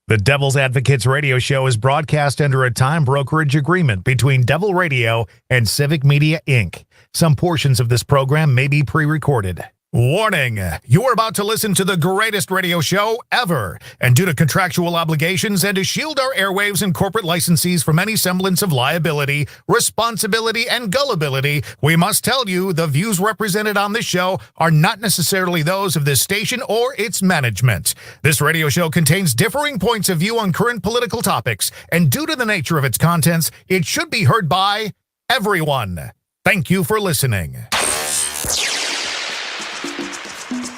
The Devil's Advocates radio show is broadcast under a time brokerage agreement between Devil Radio and Civic Media, Inc. Some portions of this program may be pre-recorded. Warning, you are about to listen to the greatest radio show ever. And due to contractual obligations and to shield our airwaves and corporate licensees from any semblance of liability, responsibility, and gullibility, we must tell you the views represented on this show are not necessarily those of this station or its management. This radio show contains differing points of view on current political topics, and due to the nature of its contents, it should be heard by everyone. Thank you for listening.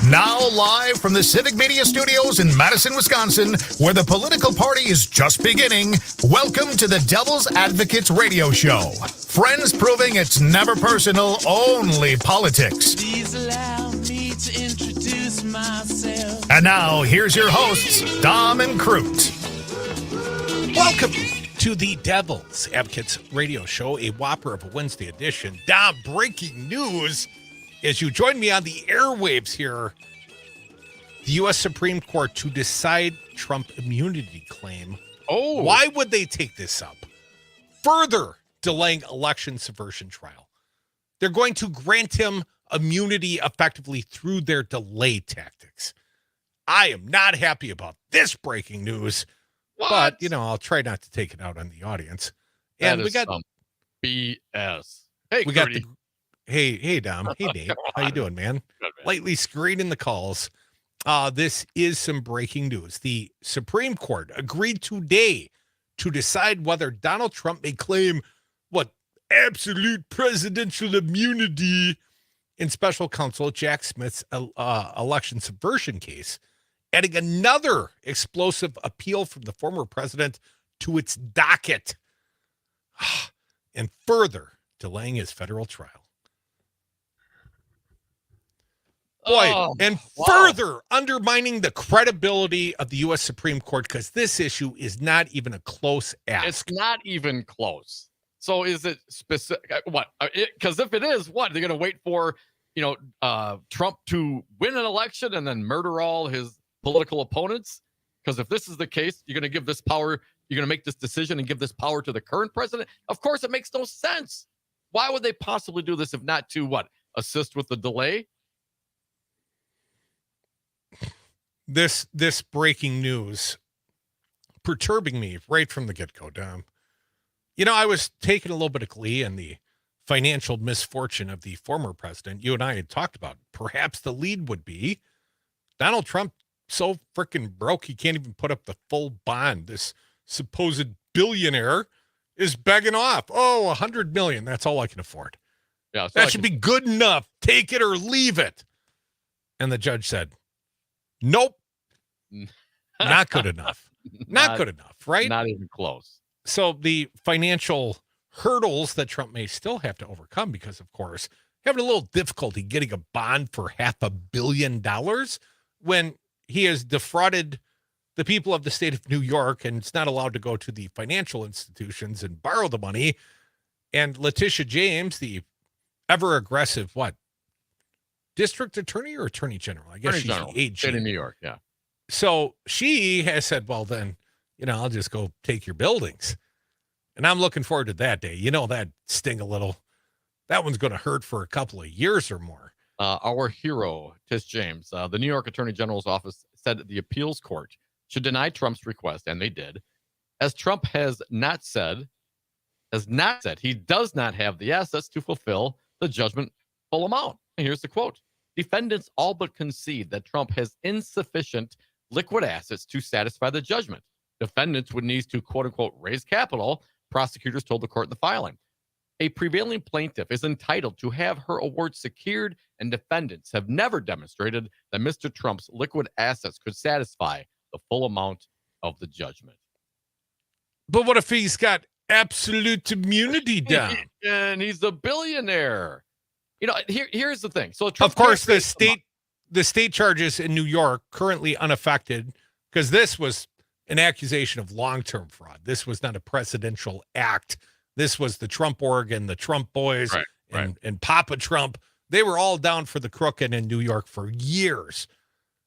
Now live from the Civic Media Studios in Madison, Wisconsin, where the political party is just beginning, welcome to the Devil's Advocates radio show. Friends proving it's never personal, only politics. Please allow me to introduce myself. And now, here's your hosts, Dom and Crute. Welcome to the Devil's Advocates radio show, a whopper of a Wednesday edition. Dom, breaking news. As you join me on the airwaves here, the U.S. Supreme Court to decide Trump immunity claim. Oh. Why would they take this up? Further delaying election subversion trial. They're going to grant him immunity effectively through their delay tactics. I am not happy about this breaking news, but, I'll try not to take it out on the audience. And we got some BS. Hey, we got the... Hey, Dom. Hey, Dave. How you doing, man? Good, man. Lightly screening the calls. This is some breaking news. The Supreme Court agreed today to decide whether Donald Trump may claim absolute presidential immunity in special counsel Jack Smith's election subversion case, adding another explosive appeal from the former president to its docket and further delaying his federal trial. Further undermining the credibility of the U.S. Supreme Court, because this issue is not even a close ask. It's not even close. So is it specific? What? Because if it is, what? They're going to wait for, Trump to win an election and then murder all his political opponents? Because if this is the case, you're going to give this power, you're going to make this decision and give this power to the current president? Of course, it makes no sense. Why would they possibly do this if not to, assist with the delay? This breaking news perturbing me right from the get-go, Dom. I was taking a little bit of glee in the financial misfortune of the former president. You and I had talked about perhaps the lead would be Donald Trump so freaking broke he can't even put up the full bond. This supposed billionaire is begging off. Oh, $100 million. That's all I can afford. Yeah, so that should be good enough. Take it or leave it. And the judge said, nope. Not good enough. Not good enough, right? Not even close. So the financial hurdles that Trump may still have to overcome, because, of course, having a little difficulty getting a bond for $500 million when he has defrauded the people of the state of New York and it's not allowed to go to the financial institutions and borrow the money. And Letitia James, the ever-aggressive, district attorney or attorney general? I guess she's the AG. State of New York, yeah. So she has said, well, then, I'll just go take your buildings. And I'm looking forward to that day. That'd sting a little. That one's going to hurt for a couple of years or more. Our hero, Tish James, the New York Attorney General's office said that the appeals court should deny Trump's request, and they did, as Trump has not said he does not have the assets to fulfill the judgment full amount. And here's the quote. Defendants all but concede that Trump has insufficient liquid assets to satisfy the judgment. Defendants would need to, quote unquote, raise capital, prosecutors told the court in the filing. A prevailing plaintiff is entitled to have her award secured, and defendants have never demonstrated that Mr. Trump's liquid assets could satisfy the full amount of the judgment. But what if he's got absolute immunity down? And he's a billionaire. Here's the thing. So of course, the state charges in New York currently unaffected, because this was an accusation of long-term fraud. This was not a presidential act. This was the Trump Oregon, the Trump boys, and Papa Trump. They were all down for the crooked in New York for years.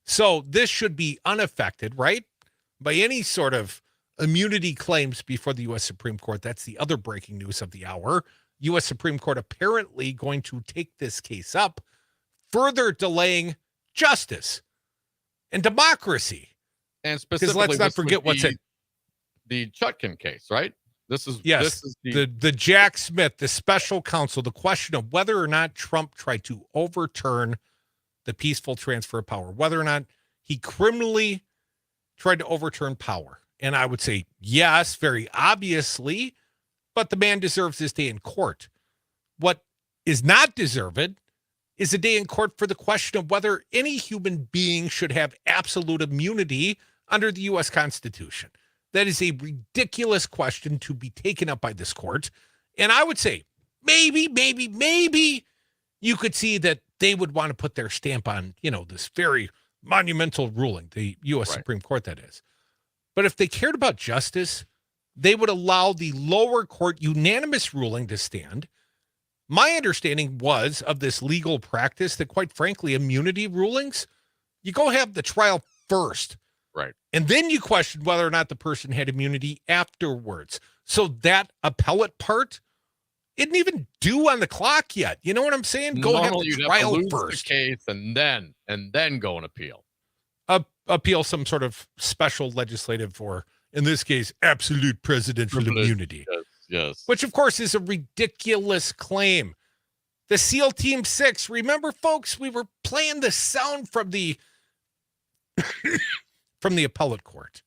So this should be unaffected, right? by any sort of immunity claims before the U.S. Supreme Court. That's the other breaking news of the hour. U.S. Supreme Court apparently going to take this case up, further delaying justice and democracy. And Because specifically, let's not forget what's in the Chutkan case, right? This is the Jack Smith, the special counsel, the question of whether or not Trump tried to overturn the peaceful transfer of power, whether or not he criminally tried to overturn power. And I would say, yes, very obviously, but the man deserves his day in court. What is not deserved is a day in court for the question of whether any human being should have absolute immunity under the U.S. Constitution. That is a ridiculous question to be taken up by this court. And I would say maybe you could see that they would want to put their stamp on, this very monumental ruling, the U.S. Supreme Court, that is. But if they cared about justice, they would allow the lower court unanimous ruling to stand. My understanding was of this legal practice that, quite frankly, immunity rulings, you go have the trial first. Right. And then you question whether or not the person had immunity afterwards. So that appellate part isn't even due on the clock yet. You know what I'm saying? Go have the trial first. The case and then go and appeal. Appeal some sort of special legislative or, in this case, absolute presidential immunity. Yes. Which, of course, is a ridiculous claim. The SEAL Team 6, remember, folks, we were playing the sound from the from the appellate court.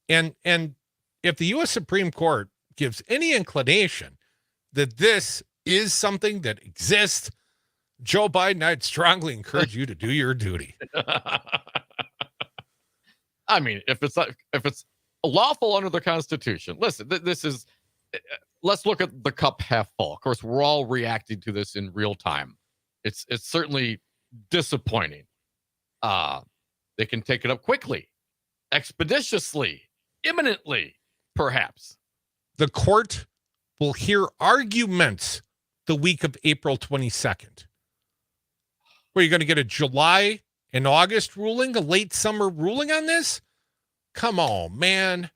And if the U.S. Supreme Court gives any inclination that this is something that exists, Joe Biden, I'd strongly encourage you to do your duty. I mean, if it's lawful under the Constitution, listen, this is, let's look at the cup half full. Of course, we're all reacting to this in real time. It's certainly disappointing. They can take it up quickly, expeditiously, imminently, perhaps. The court will hear arguments the week of April 22nd. Where you're going to get a July and August ruling, a late summer ruling on this? Come on, man.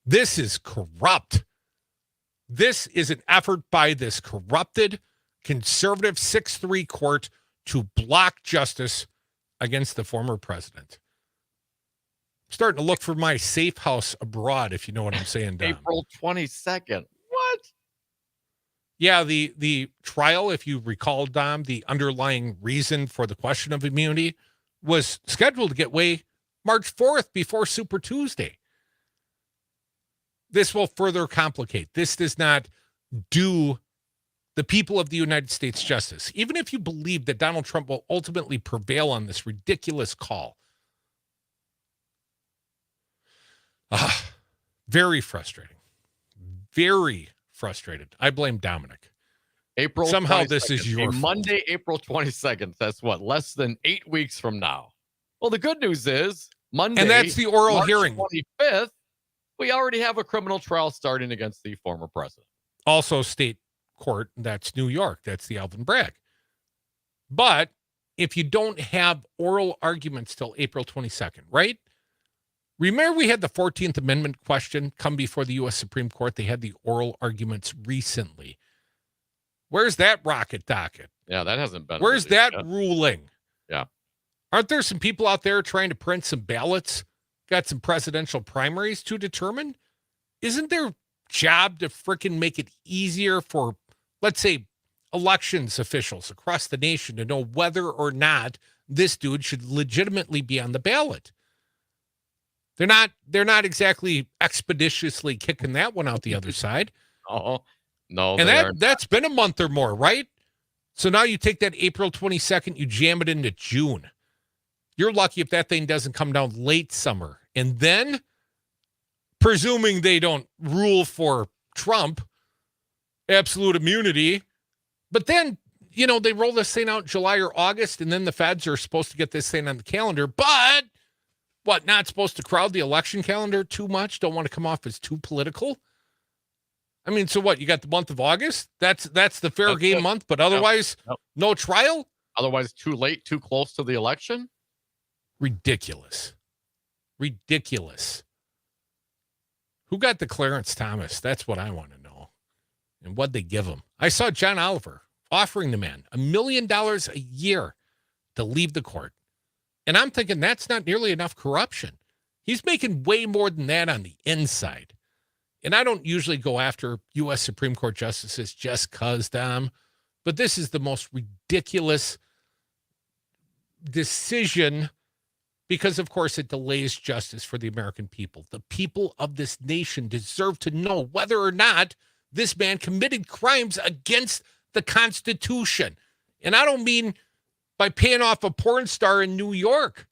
This is corrupt. This is an effort by this corrupted, conservative 6-3 court to block justice against the former president. I'm starting to look for my safe house abroad, if you know what I'm saying, Dom. April 22nd. What? Yeah, the trial, if you recall, Dom, the underlying reason for the question of immunity was scheduled to get way March 4th before Super Tuesday. This will further complicate. This does not do the people of the United States justice. Even if you believe that Donald Trump will ultimately prevail on this ridiculous call. Very frustrating. Very frustrated. I blame Dominic. April Somehow 22nd, this is your Monday, April 22nd. That's what, less than 8 weeks from now. Well, the good news is Monday, and that's the oral March hearing. 25th, we already have a criminal trial starting against the former president. Also state court, that's New York. That's the Alvin Bragg. But if you don't have oral arguments till April 22nd, right? Remember we had the 14th Amendment question come before the U.S. Supreme Court. They had the oral arguments recently. Where's that rocket docket? Yeah, that hasn't been. Where's that ruling? Yeah. Aren't there some people out there trying to print some ballots? Got some presidential primaries to determine? Isn't their job to frickin' make it easier for, let's say, elections officials across the nation to know whether or not this dude should legitimately be on the ballot? They're not exactly expeditiously kicking that one out the other side. Oh, no. And that's been a month or more, right? So now you take that April 22nd, you jam it into June. You're lucky if that thing doesn't come down late summer. And then, presuming they don't rule for Trump, absolute immunity, but then, they roll this thing out in July or August, and then the feds are supposed to get this thing on the calendar, but what, not supposed to crowd the election calendar too much? Don't want to come off as too political? I mean, so what? You got the month of August? That's the fair game month, but otherwise, no trial? Otherwise, too late, too close to the election? Ridiculous. Ridiculous. Who got the Clarence Thomas? That's what I want to know. And what'd they give him? I saw John Oliver offering the man $1 million a year to leave the court. And I'm thinking that's not nearly enough corruption. He's making way more than that on the inside. And I don't usually go after U.S. Supreme Court justices just because, Dom, but this is the most ridiculous decision because, of course, it delays justice for the American people. The people of this nation deserve to know whether or not this man committed crimes against the Constitution. And I don't mean by paying off a porn star in New York.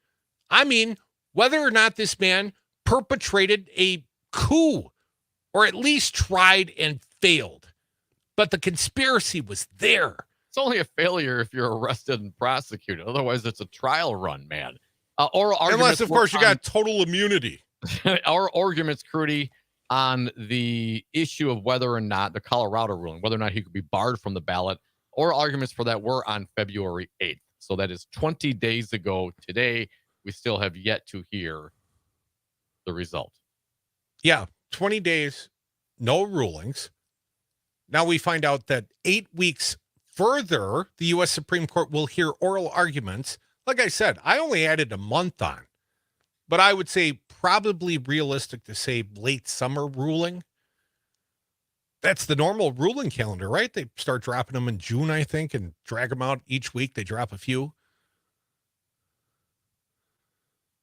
I mean whether or not this man perpetrated a coup or at least tried and failed. But the conspiracy was there. It's only a failure if you're arrested and prosecuted. Otherwise, it's a trial run, man. Oral arguments, unless, of course, you got total immunity. Our arguments, Crute, on the issue of whether or not the Colorado ruling, whether or not he could be barred from the ballot, oral arguments for that were on February 8th. So that is 20 days ago today. We still have yet to hear the result. Yeah, 20 days, no rulings. Now we find out that 8 weeks further, the U.S. Supreme Court will hear oral arguments. Like I said, I only added a month on, but I would say probably realistic to say late summer ruling. That's the normal ruling calendar, right? They start dropping them in June, I think, and drag them out each week. They drop a few.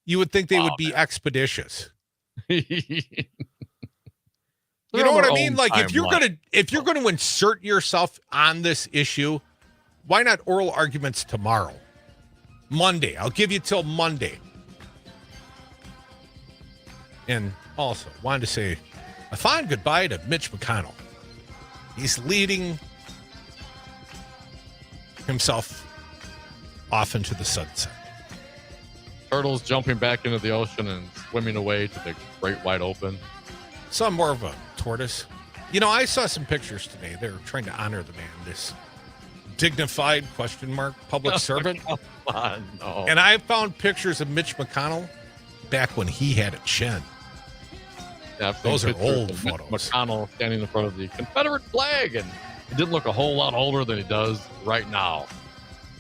You would think they would be expeditious. You know what I mean? Like if you're going to insert yourself on this issue, why not oral arguments tomorrow? Monday. I'll give you till Monday. And also wanted to say a fond goodbye to Mitch McConnell. He's leading himself off into the sunset. Turtles jumping back into the ocean and swimming away to the great wide open. Some more of a tortoise. You know, I saw some pictures today. They're trying to honor the man, this dignified public servant. Come on, no. And I found pictures of Mitch McConnell back when he had a chin. Yeah, those are old Mitch photos. McConnell standing in front of the Confederate flag, and he didn't look a whole lot older than he does right now.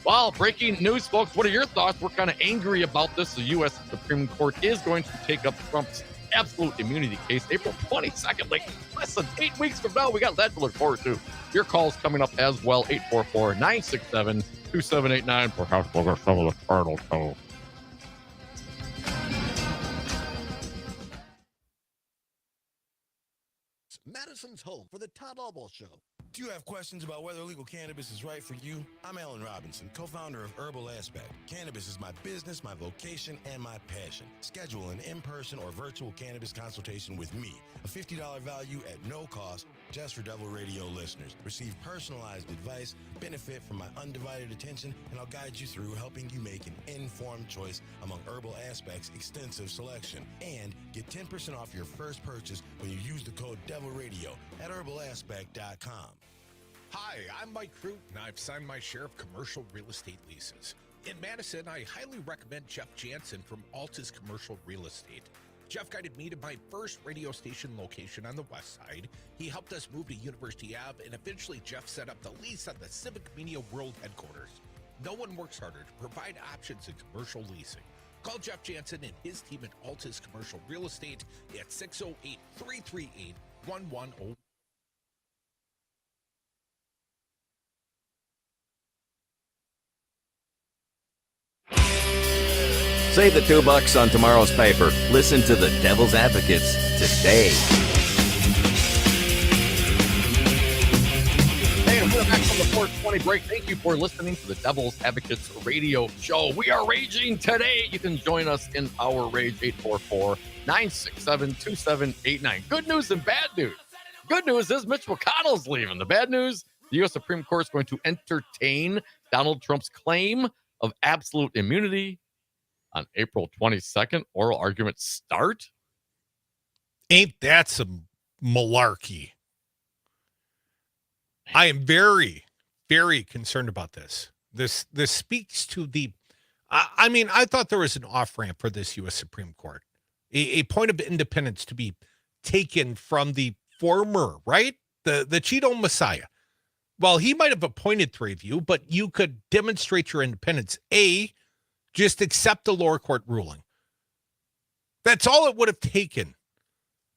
Well, breaking news, folks. What are your thoughts? We're kind of angry about this. The U.S. Supreme Court is going to take up Trump's absolute immunity case April 22nd. Like, less than 8 weeks from now, we got that to look forward to. Your calls coming up as well, 844-967-2789. Perhaps we'll get some of the turtle toe. Madison's home for the Todd Albo Show. Do you have questions about whether legal cannabis is right for you? I'm Alan Robinson, co-founder of Herbal Aspect. Cannabis is my business, my vocation, and my passion. Schedule an in-person or virtual cannabis consultation with me. A $50 value at no cost, just for Devil Radio listeners. Receive personalized advice, benefit from my undivided attention, and I'll guide you through helping you make an informed choice among Herbal Aspect's extensive selection. And get 10% off your first purchase when you use the code DevilRadio at herbalaspect.com. Hi, I'm Mike Crute, and I've signed my share of commercial real estate leases. In Madison, I highly recommend Jeff Jansen from Altus Commercial Real Estate. Jeff guided me to my first radio station location on the west side. He helped us move to University Ave, and eventually Jeff set up the lease on the Civic Media World headquarters. No one works harder to provide options in commercial leasing. Call Jeff Jansen and his team at Altus Commercial Real Estate at 608-338-1101. Save the $2 on tomorrow's paper. Listen to the Devil's Advocates today. Hey, and we're back from the 420 break. Thank you for listening to the Devil's Advocates radio show. We are raging today. You can join us in our rage, 844-967-2789. Good news and bad news. Good news is Mitch McConnell's leaving. The bad news, the U.S. Supreme Court is going to entertain Donald Trump's claim of absolute immunity on April 22nd. Oral arguments start. Ain't that some malarkey? I am very, very concerned about this. This speaks to the, I mean, I thought there was an off-ramp for this U.S. Supreme Court, a point of independence to be taken from the former, right? The Cheeto Messiah. Well, he might have appointed three of you, but you could demonstrate your independence. A, just accept the lower court ruling. That's all it would have taken.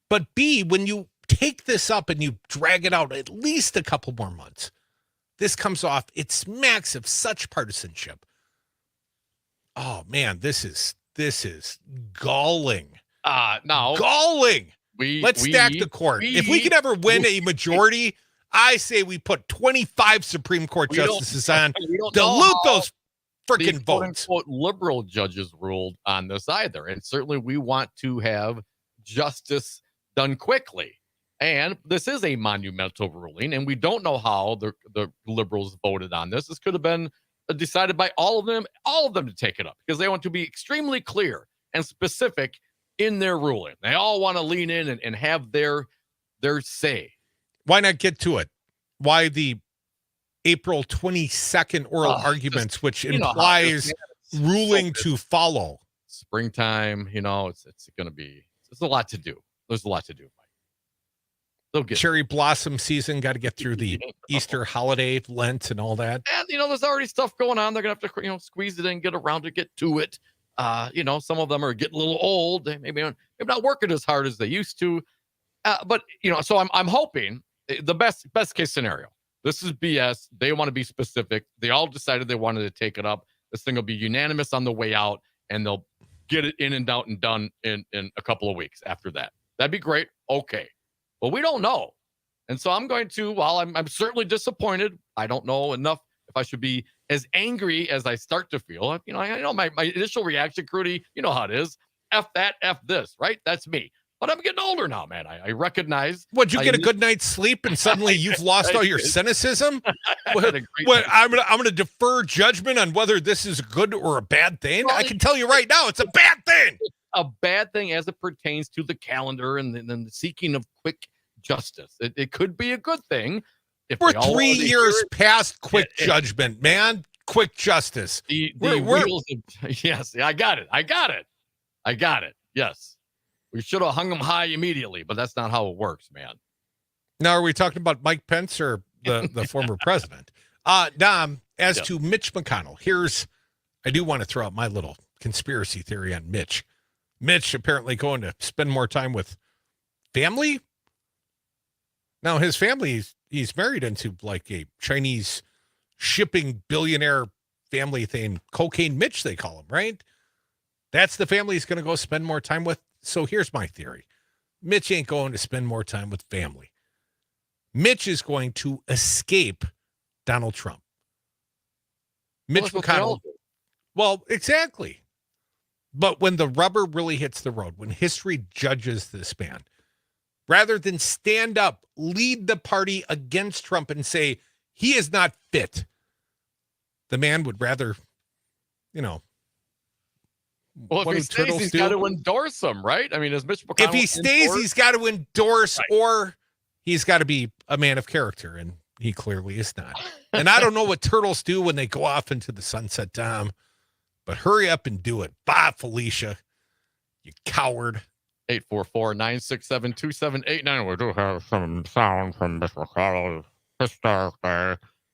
But B, when you take this up and you drag it out at least a couple more months, this comes off, it smacks of such partisanship. Oh man, this is galling. No. Galling. Let's stack the court. If we could ever win a majority, I say we put 25 Supreme Court justices on, dilute those freaking votes. Quote, liberal judges ruled on this either. And certainly we want to have justice done quickly. And this is a monumental ruling, and we don't know how the liberals voted on this. This could have been decided by all of them to take it up, because they want to be extremely clear and specific in their ruling. They all want to lean in and have their say. Why not get to it? Why the April 22nd oral arguments, which implies ruling to follow? Springtime, it's going to be, there's a lot to do. There's a lot to do. Cherry blossom season, got to get through the Easter holiday, Lent, and all that. And, there's already stuff going on. They're going to have to, squeeze it in, get around to get to it. Some of them are getting a little old. They maybe not working as hard as they used to. But, so I'm hoping the best case scenario. This is BS. They want to be specific. They all decided they wanted to take it up. This thing will be unanimous on the way out, and they'll get it in and out and done in a couple of weeks after that. That'd be great. Okay. Well, we don't know. And so I'm going to, while I'm certainly disappointed, I don't know enough if I should be as angry as I start to feel. I know my initial reaction, Crute, you know how it is. F that, F this, right? That's me. But I'm getting older now, man. I recognize. Would you get a good night's sleep and suddenly you've lost all your cynicism? I'm gonna defer judgment on whether this is a good or a bad thing. Well, I can tell you right now, it's a bad thing. A bad thing as it pertains to the calendar and then the seeking of quick justice. It could be a good thing. If we're 3 years past quick judgment, man. Quick justice. Yes, I got it. Yes. We should have hung him high immediately, but that's not how it works, man. Now, are we talking about Mike Pence or the former president? Dom, as to Mitch McConnell, I do want to throw out my little conspiracy theory on Mitch. Mitch apparently going to spend more time with family. Now, his family, he's married into like a Chinese shipping billionaire family thing. Cocaine Mitch, they call him, right? That's the family he's going to go spend more time with. So here's my theory. Mitch ain't going to spend more time with family. Mitch is going to escape Donald Trump. Mitch McConnell. Well, exactly. But when the rubber really hits the road, when history judges this man, rather than stand up, lead the party against Trump and say he is not fit, the man would rather, well, if he stays, he's got to endorse him, right? I mean, is Mitch McConnell if he stays, he's got to endorse, right, or he's got to be a man of character, and he clearly is not. And I don't know what turtles do when they go off into the sunset, Tom, but hurry up and do it. Bye, Felicia, you coward. 844-967-2789. We do have some sound from Mitch McConnell.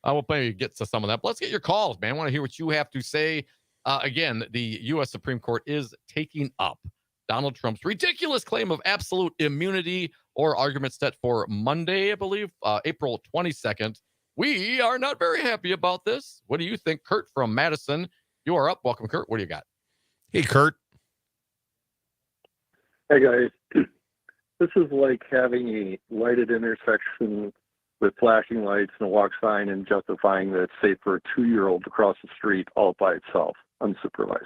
I will maybe get to some of that, but let's get your calls, man. I want to hear what you have to say. Again, the U.S. Supreme Court is taking up Donald Trump's ridiculous claim of absolute immunity, or argument set for Monday, I believe, April 22nd. We are not very happy about this. What do you think? Kurt from Madison, you are up. Welcome, Kurt. What do you got? Hey, Kurt. Hey, guys. This is like having a lighted intersection with flashing lights and a walk sign and justifying that it's safe for a 2-year-old to cross the street all by itself, unsupervised.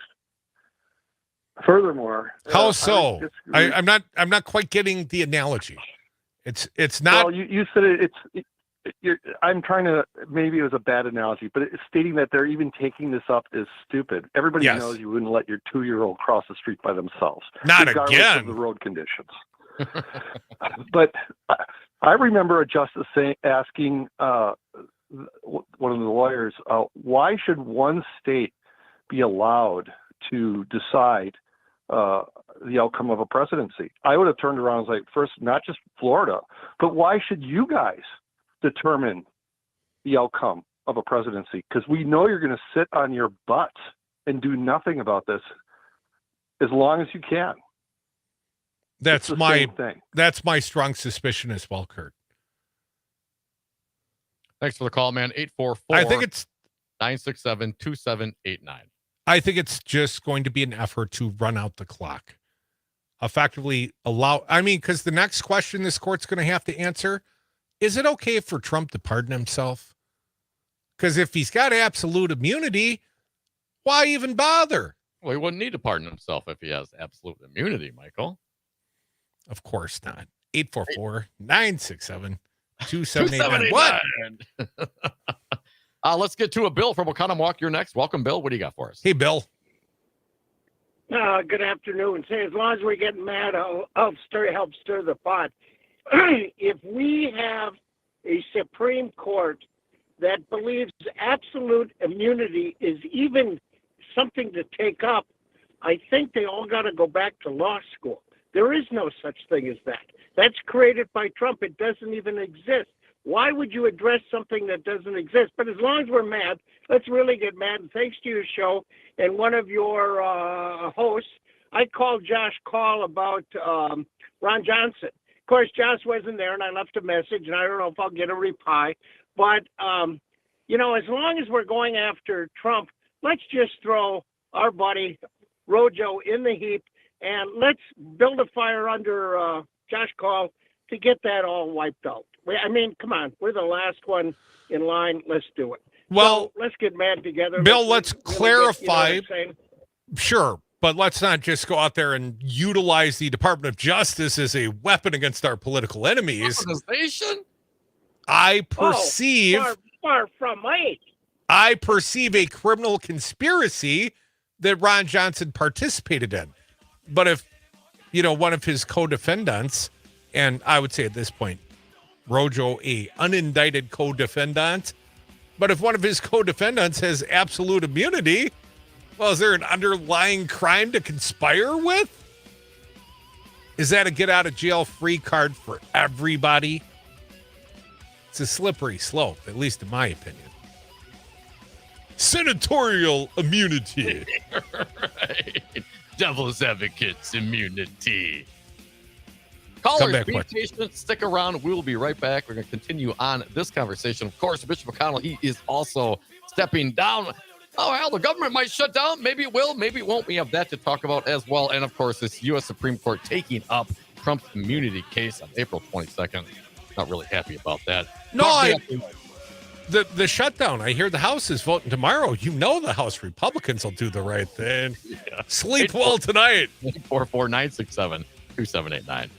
Furthermore, how so? I'm not quite getting the analogy. It's not. Well, you said I'm trying to. Maybe it was a bad analogy, but it's stating that they're even taking this up is stupid. Everybody knows you wouldn't let your 2-year-old cross the street by themselves, not regardless again of the road conditions. But I remember a justice asking one of the lawyers, why should one state be allowed to decide the outcome of a presidency. I would have turned around and was like, first, not just Florida, but why should you guys determine the outcome of a presidency? Because we know you're going to sit on your butts and do nothing about this as long as you can. That's It's the same thing. That's my strong suspicion as well, Kurt. Thanks for the call, man. 844 I think it's 967-2789. I think it's just going to be an effort to run out the clock. Effectively because the next question this court's going to have to answer, is it okay for Trump to pardon himself? Because if he's got absolute immunity, why even bother? Well, he wouldn't need to pardon himself if he has absolute immunity, Michael. Of course not. 844-967-2789. What? Let's get to a Bill from Oconomowoc. You're next. Welcome, Bill. What do you got for us? Hey, Bill. Good afternoon. Say, as long as we get mad, I'll help stir the pot. If we have a Supreme Court that believes absolute immunity is even something to take up, I think they all got to go back to law school. There is no such thing as that. That's created by Trump. It doesn't even exist. Why would you address something that doesn't exist? But as long as we're mad, let's really get mad. And thanks to your show and one of your hosts, I called Josh Call about Ron Johnson. Of course, Josh wasn't there, and I left a message, and I don't know if I'll get a reply. But, as long as we're going after Trump, let's just throw our buddy Rojo in the heap, and let's build a fire under Josh Call to get that all wiped out. I mean, come on. We're the last one in line. Let's do it. Well, so let's get mad together. Bill, let's really clarify. Sure, but let's not just go out there and utilize the Department of Justice as a weapon against our political enemies. Weaponization? I perceive... far from it. I perceive a criminal conspiracy that Ron Johnson participated in. But if, one of his co-defendants, and I would say at this point, Rojo, a unindicted co-defendant, but if one of his co-defendants has absolute immunity, well, is there an underlying crime to conspire with? Is that a get-out-of-jail-free card for everybody? It's a slippery slope, at least in my opinion. Senatorial immunity. Right. Devil's advocates immunity. Callers, be patient. Stick around. We will be right back. We're going to continue on this conversation. Of course, Bishop McConnell, he is also stepping down. Oh, hell, the government might shut down. Maybe it will. Maybe it won't. We have that to talk about as well. And, of course, this U.S. Supreme Court taking up Trump's immunity case on April 22nd. Not really happy about that. No, the shutdown. I hear the House is voting tomorrow. The House Republicans will do the right thing. Yeah. Sleep well tonight. 844-967-2789.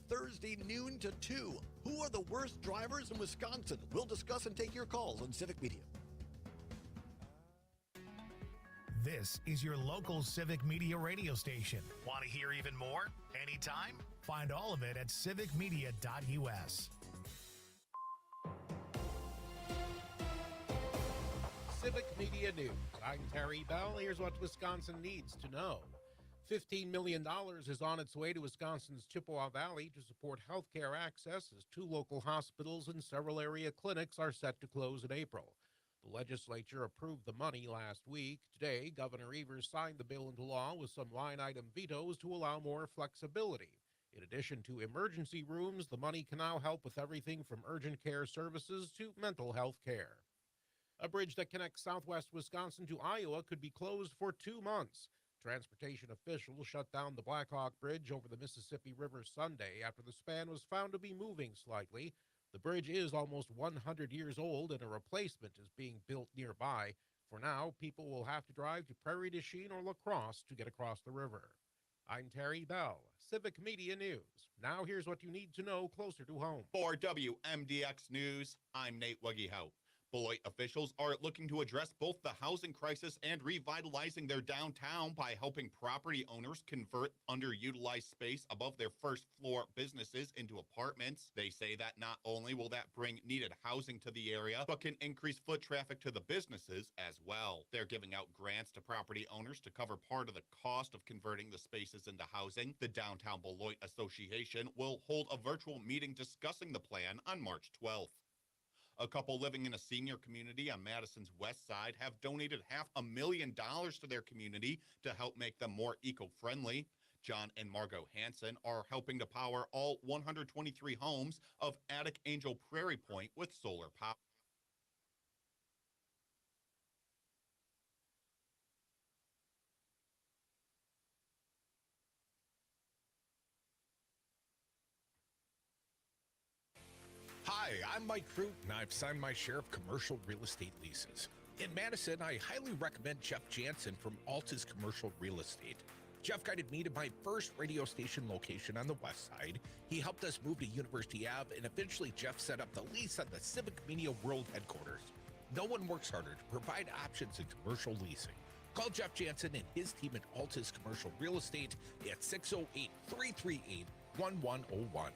Thursday noon to 2. Who are the worst drivers in Wisconsin? We'll discuss and take your calls on Civic Media. This is your local Civic Media radio station. Want to hear even more? Anytime? Find all of it at civicmedia.us. Civic Media News. I'm Terry Bell. Here's what Wisconsin needs to know. $15 million is on its way to Wisconsin's Chippewa Valley to support healthcare access as 2 local hospitals and several area clinics are set to close in April. The legislature approved the money last week. Today, Governor Evers signed the bill into law with some line-item vetoes to allow more flexibility. In addition to emergency rooms, the money can now help with everything from urgent care services to mental health care. A bridge that connects southwest Wisconsin to Iowa could be closed for 2 months. Transportation officials shut down the Blackhawk Bridge over the Mississippi River Sunday after the span was found to be moving slightly. The bridge is almost 100 years old and a replacement is being built nearby. For now, people will have to drive to Prairie du Chien or La Crosse to get across the river. I'm Terry Bell, Civic Media News. Now here's what you need to know closer to home. For WMDX News, I'm Nate Wuggy-Hout. Beloit officials are looking to address both the housing crisis and revitalizing their downtown by helping property owners convert underutilized space above their first floor businesses into apartments. They say that not only will that bring needed housing to the area, but can increase foot traffic to the businesses as well. They're giving out grants to property owners to cover part of the cost of converting the spaces into housing. The Downtown Beloit Association will hold a virtual meeting discussing the plan on March 12th. A couple living in a senior community on Madison's west side have donated $500,000 to their community to help make them more eco-friendly. John and Margot Hansen are helping to power all 123 homes of Attic Angel Prairie Point with solar power. Hi, I'm Mike Crute, and I've signed my share of commercial real estate leases. In Madison, I highly recommend Jeff Jansen from Altus Commercial Real Estate. Jeff guided me to my first radio station location on the west side. He helped us move to University Ave, and eventually Jeff set up the lease at the Civic Media World headquarters. No one works harder to provide options in commercial leasing. Call Jeff Jansen and his team at Altus Commercial Real Estate at 608-338-1101.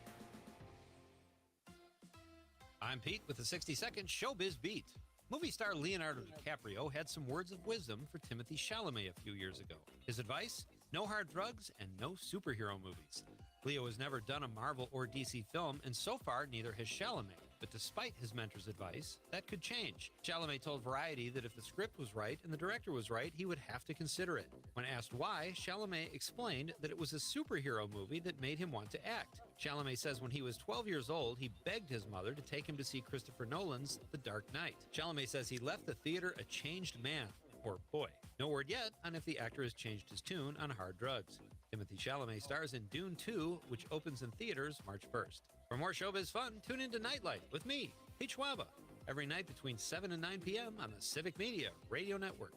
I'm Pete with the 60-second Showbiz Beat. Movie star Leonardo DiCaprio had some words of wisdom for Timothée Chalamet a few years ago. His advice? No hard drugs and no superhero movies. Leo has never done a Marvel or DC film, and so far neither has Chalamet. But despite his mentor's advice, that could change. Chalamet told Variety that if the script was right and the director was right, he would have to consider it. When asked why, Chalamet explained that it was a superhero movie that made him want to act. Chalamet says when he was 12 years old, he begged his mother to take him to see Christopher Nolan's The Dark Knight. Chalamet says he left the theater a changed man, or boy. No word yet on if the actor has changed his tune on hard drugs. Timothée Chalamet stars in Dune 2, which opens in theaters March 1st. For more showbiz fun, tune into Nightlight with me, Pete Schwaba, every night between 7 and 9 p.m. on the Civic Media Radio Network.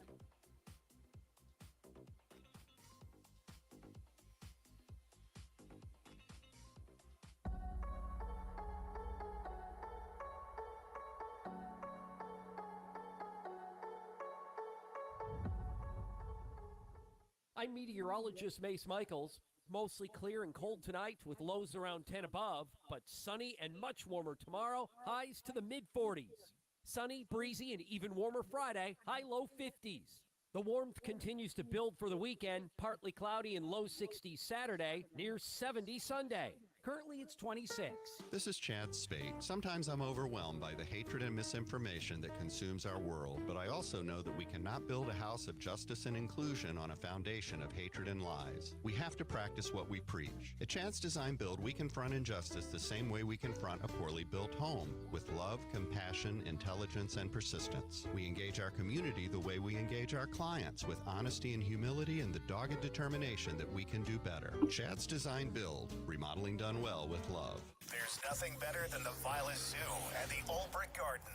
I'm meteorologist Mace Michaels. Mostly clear and cold tonight with lows around 10 above, but sunny and much warmer tomorrow, highs to the mid-40s. Sunny, breezy, and even warmer Friday, high-low 50s. The warmth continues to build for the weekend, partly cloudy and low 60s Saturday, near 70 Sunday. Currently, it's 26. This is Chad Spate. Sometimes I'm overwhelmed by the hatred and misinformation that consumes our world, but I also know that we cannot build a house of justice and inclusion on a foundation of hatred and lies. We have to practice what we preach. At Chad's Design Build, we confront injustice the same way we confront a poorly built home, with love, compassion, intelligence, and persistence. We engage our community the way we engage our clients, with honesty and humility and the dogged determination that we can do better. Chad's Design Build, remodeling done well with love. There's nothing better than the Violet Zoo and the Old Brick Gardens.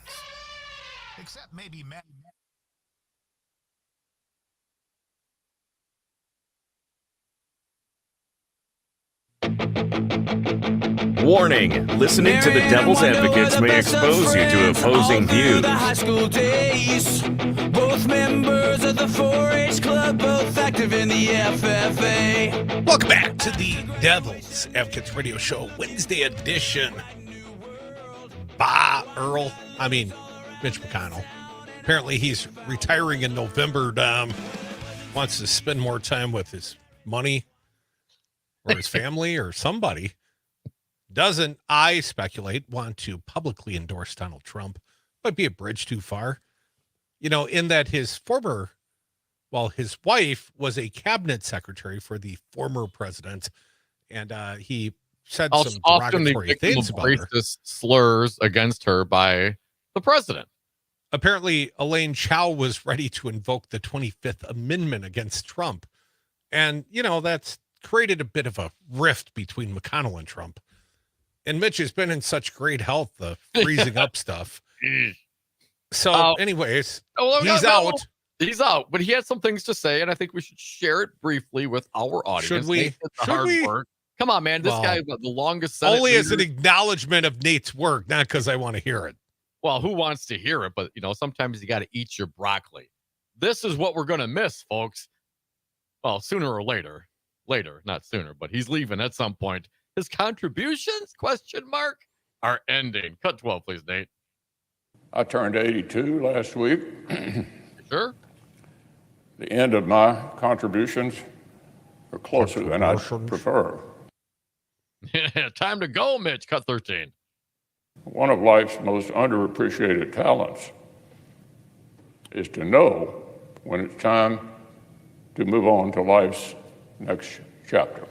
Except maybe Warning, listening to the Devil's Advocates may expose you to opposing views. High school days, both members of the 4-H club, both active in the FFA. Welcome back to the Devil's Advocates Radio Show, Wednesday edition. Mitch McConnell. Apparently he's retiring in November. Wants to spend more time with his money or his family or somebody. Doesn't, I speculate, want to publicly endorse Donald Trump. Might be a bridge too far. In that his wife was a cabinet secretary for the former president, and he said some derogatory things about her. Slurs against her by the president. Apparently, Elaine Chao was ready to invoke the 25th Amendment against Trump. And, that's created a bit of a rift between McConnell and Trump. And Mitch has been in such great health, the freezing up stuff. So, anyways, he's out. He's out, but he had some things to say, and I think we should share it briefly with our audience. Should we? Work. Come on, man. This guy is the longest Senate only leader. As an acknowledgement of Nate's work, not because I want to hear it. Well, who wants to hear it? But, sometimes you got to eat your broccoli. This is what we're going to miss, folks. Well, sooner or later. Later, not sooner, but he's leaving at some point. His contributions, ? Are ending. Cut 12, please, Nate. I turned 82 last week. Sure. The end of my contributions are closer than I prefer. Time to go, Mitch. Cut 13. One of life's most underappreciated talents is to know when it's time to move on to life's next chapter.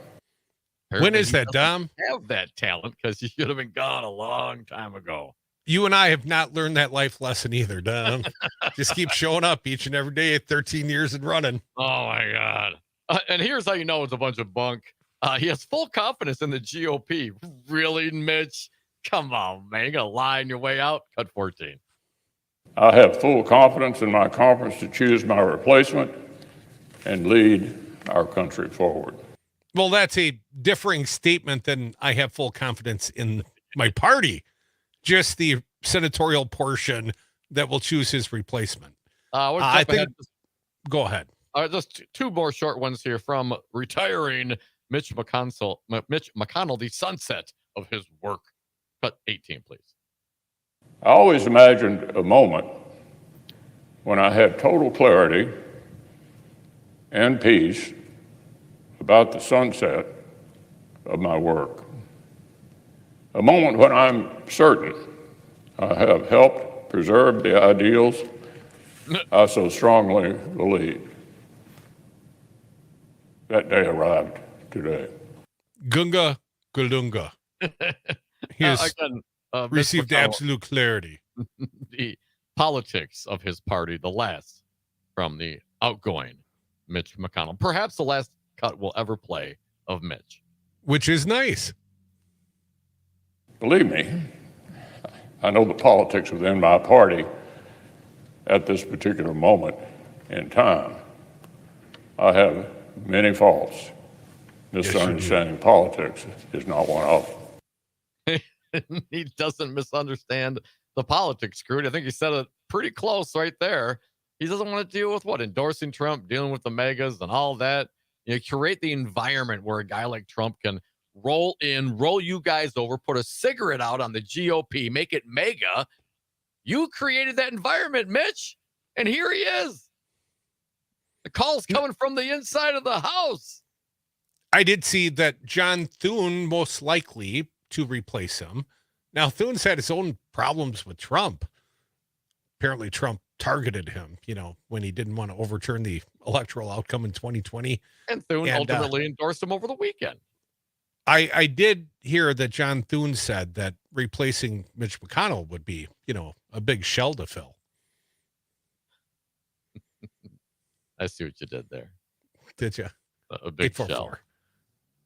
When is that, Dom? Have that talent because you should have been gone a long time ago. You and I have not learned that life lesson either, Dom. Just keep showing up each and every day at 13 years and running. Oh, my God. And here's how you know it's a bunch of bunk. He has full confidence in the GOP. Really, Mitch? Come on, man. You're going to lie on your way out? Cut 14. I have full confidence in my conference to choose my replacement and lead our country forward. Well, that's a differing statement than I have full confidence in my party. Just the senatorial portion that will choose his replacement. I think. Go ahead. Just two more short ones here from retiring Mitch McConnell, the sunset of his work. Cut 18, please. I always imagined a moment when I had total clarity and peace about the sunset of my work. A moment when I'm certain I have helped preserve the ideals I so strongly believe. That day arrived today. Gunga Galunga. He has received absolute clarity. The politics of his party, the last from the outgoing Mitch McConnell. Perhaps the last cut we'll ever play of Mitch. Which is nice. Believe me, I know the politics within my party at this particular moment in time. I have many faults. Misunderstanding politics is not one of them. He doesn't misunderstand the politics, Crute. I think he said it pretty close right there. He doesn't want to deal with endorsing Trump, dealing with the megas and all that. Curate the environment where a guy like Trump can roll you guys over, put a cigarette out on the GOP, make it mega. You created that environment, Mitch, and here he is. The call's coming from the inside of the house. I did see that John Thune most likely to replace him. Now, Thune's had his own problems with Trump. Apparently, Trump targeted him, when he didn't want to overturn the electoral outcome in 2020. And Thune ultimately endorsed him over the weekend. I did hear that John Thune said that replacing Mitch McConnell would be, a big shell to fill. I see what you did there. Did you? A big shell.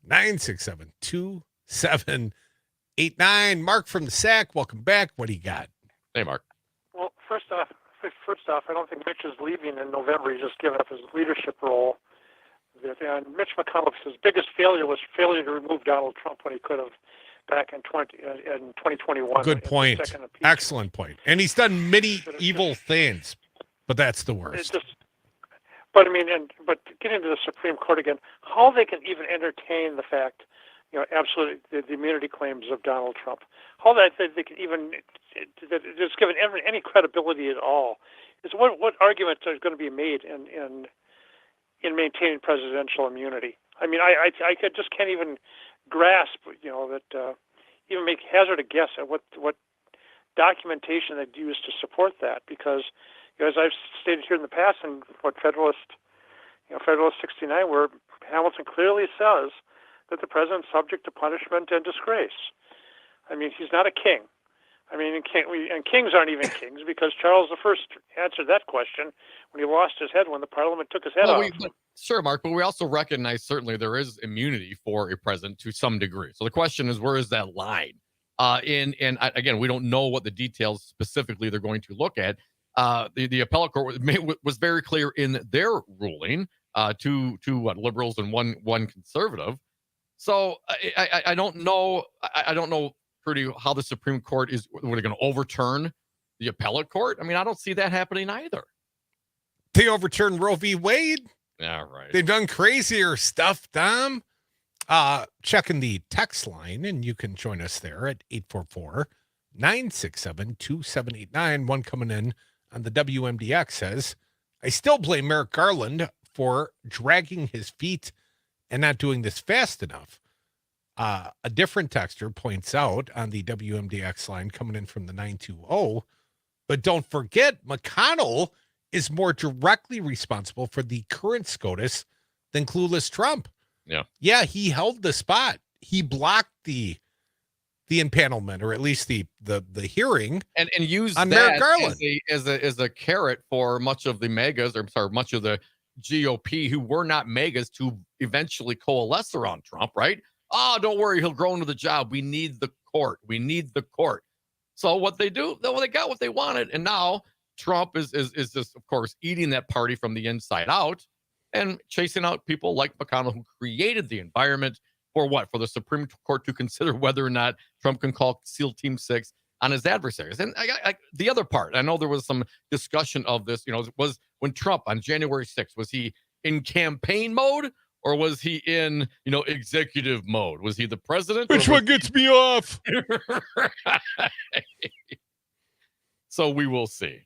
967-2789. Mark from the SAC, welcome back. What do you got? Hey, Mark. Well, first off, I don't think Mitch is leaving in November. He's just given up his leadership role. And Mitch McConnell's biggest failure was failure to remove Donald Trump when he could have back in 2021. Good point. Excellent point. And he's done many evil things, but that's the worst. But getting to the Supreme Court again, how they can even entertain the fact, absolutely the immunity claims of Donald Trump, how that they can even just given any credibility at all, is what arguments are going to be made in maintaining presidential immunity. I just can't even grasp, that even hazard a guess at what documentation they'd use to support that, because as I've stated here in the past, and Federalist 69, where Hamilton clearly says that the president's subject to punishment and disgrace. He's not a king. And kings aren't even kings, because Charles I answered that question when he lost his head when the Parliament took his head off. Sure, Mark, but we also recognize certainly there is immunity for a president to some degree. So the question is, where is that line? Again, we don't know what the details specifically they're going to look at. The appellate court was very clear in their ruling to liberals and one conservative. So I don't know. I don't know pretty how the Supreme Court is. Were they going to overturn the appellate court? I mean, I don't see that happening either. They overturned Roe v. Wade. Yeah, right. They've done crazier stuff, Dom. Checking the text line, and you can join us there at 844-967-2789. One coming in on the WMDX says, I still blame Merrick Garland for dragging his feet and not doing this fast enough. A different texter points out on the WMDX line coming in from the 920, but don't forget, McConnell is more directly responsible for the current SCOTUS than clueless Trump. Yeah, he held the spot. He blocked the impanelment, or at least the hearing, and used on that Merrick Garland as a carrot for much of the megas, or much of the GOP who were not megas to eventually coalesce around Trump, right? Oh, don't worry, he'll grow into the job. We need the court. We need the court. So what they do, they got what they wanted, and now Trump is just, of course, eating that party from the inside out and chasing out people like McConnell, who created the environment for what? For the Supreme Court to consider whether or not Trump can call SEAL Team 6 on his adversaries. And the other part, I know there was some discussion of this, was when Trump on January 6th, was he in campaign mode or was he in, executive mode? Was he the president? Which one gets me off? So we will see.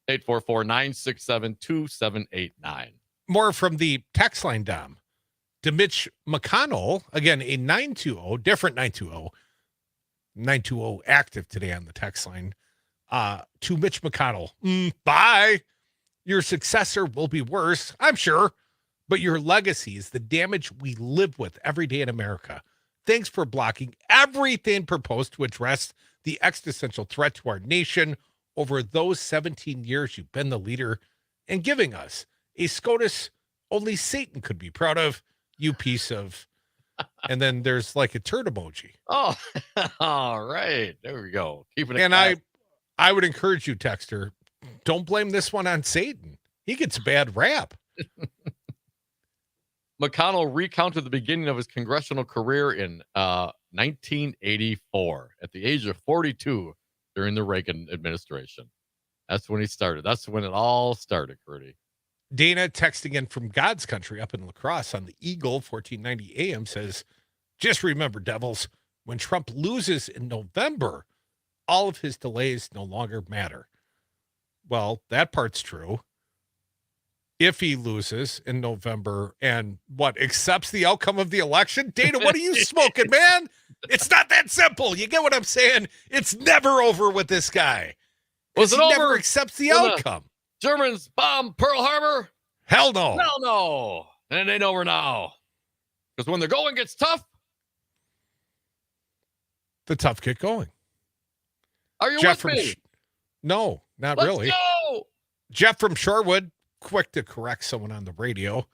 844-967-2789. More from the text line, Dom. To Mitch McConnell, again, a 920, different 920 active today on the text line. To Mitch McConnell, bye. Your successor will be worse, I'm sure, but your legacy is the damage we live with every day in America. Thanks for blocking everything proposed to address the existential threat to our nation over those 17 years you've been the leader and giving us a SCOTUS only Satan could be proud of, you piece of... And then there's like a turd emoji. Oh, all right. There we go. Keeping it. And I would encourage you, texter, don't blame this one on Satan. He gets a bad rap. McConnell recounted the beginning of his congressional career in 1984 at the age of 42 during the Reagan administration. That's when he started. That's when it all started, Crudy. Dana, texting in from God's country up in La Crosse on the Eagle, 1490 AM, says, just remember, Devils, when Trump loses in November, all of his delays no longer matter. Well, that part's true. If he loses in November and accepts the outcome of the election, Dana, what are you smoking, man? It's not that simple. You get what I'm saying? It's never over with this guy. Was it he over? Never accepts the outcome. Germans bomb Pearl Harbor? Hell no. Hell no. And it ain't over now. Because when the going gets tough, the tough get going. Are you Jeff with me? No, not Let's really. Go! Jeff from Shorewood, quick to correct someone on the radio.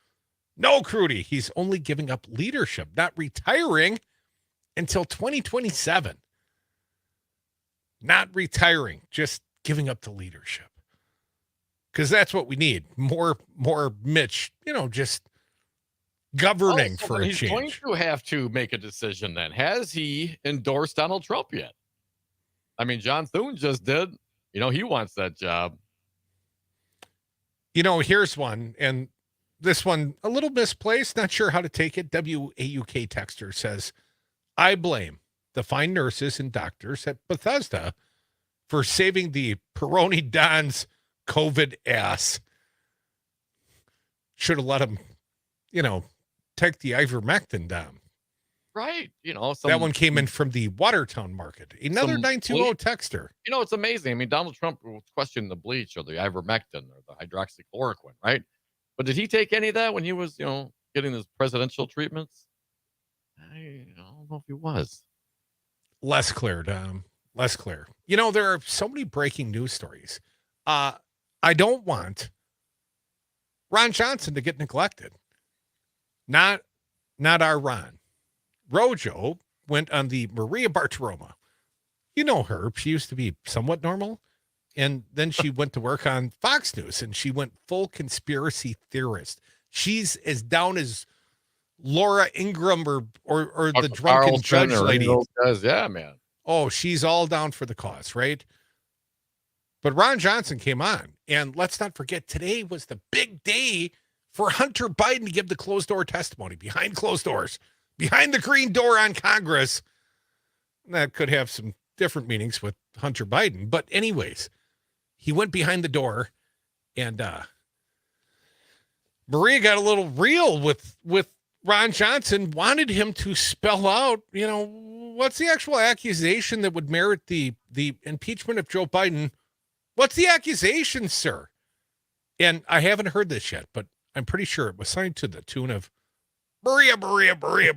No, Crute, he's only giving up leadership, not retiring until 2027. Not retiring, just giving up the leadership. Because that's what we need. More Mitch, just governing for a he's change. He's going to have to make a decision then. Has he endorsed Donald Trump yet? I mean, John Thune just did. He wants that job. Here's one, and this one a little misplaced. Not sure how to take it. WAUK texter says, I blame the fine nurses and doctors at Bethesda for saving the Peroni Don's COVID ass. Should have let him, take the ivermectin down. Right. That one came in from the Watertown market. Another 920 texter. It's amazing. I mean, Donald Trump was questioning the bleach or the ivermectin or the hydroxychloroquine, right? But did he take any of that when he was, getting his presidential treatments? I don't know if he was. Less clear, Dom. Less clear. There are so many breaking news stories. I don't want Ron Johnson to get neglected. Not our Ron. Rojo went on the Maria Bartiromo. You know her. She used to be somewhat normal. And then she went to work on Fox News, and she went full conspiracy theorist. She's as down as Laura Ingraham or the drunken judge lady. Yeah, man. Oh, she's all down for the cause, right? But Ron Johnson came on, and let's not forget, today was the big day for Hunter Biden to give the closed-door testimony, behind closed doors, behind the green door on Congress. That could have some different meanings with Hunter Biden. But anyways, he went behind the door, and Maria got a little real with Ron Johnson, wanted him to spell out, what's the actual accusation that would merit the impeachment of Joe Biden? What's the accusation, sir? And I haven't heard this yet, but I'm pretty sure it was signed to the tune of Maria. Mike.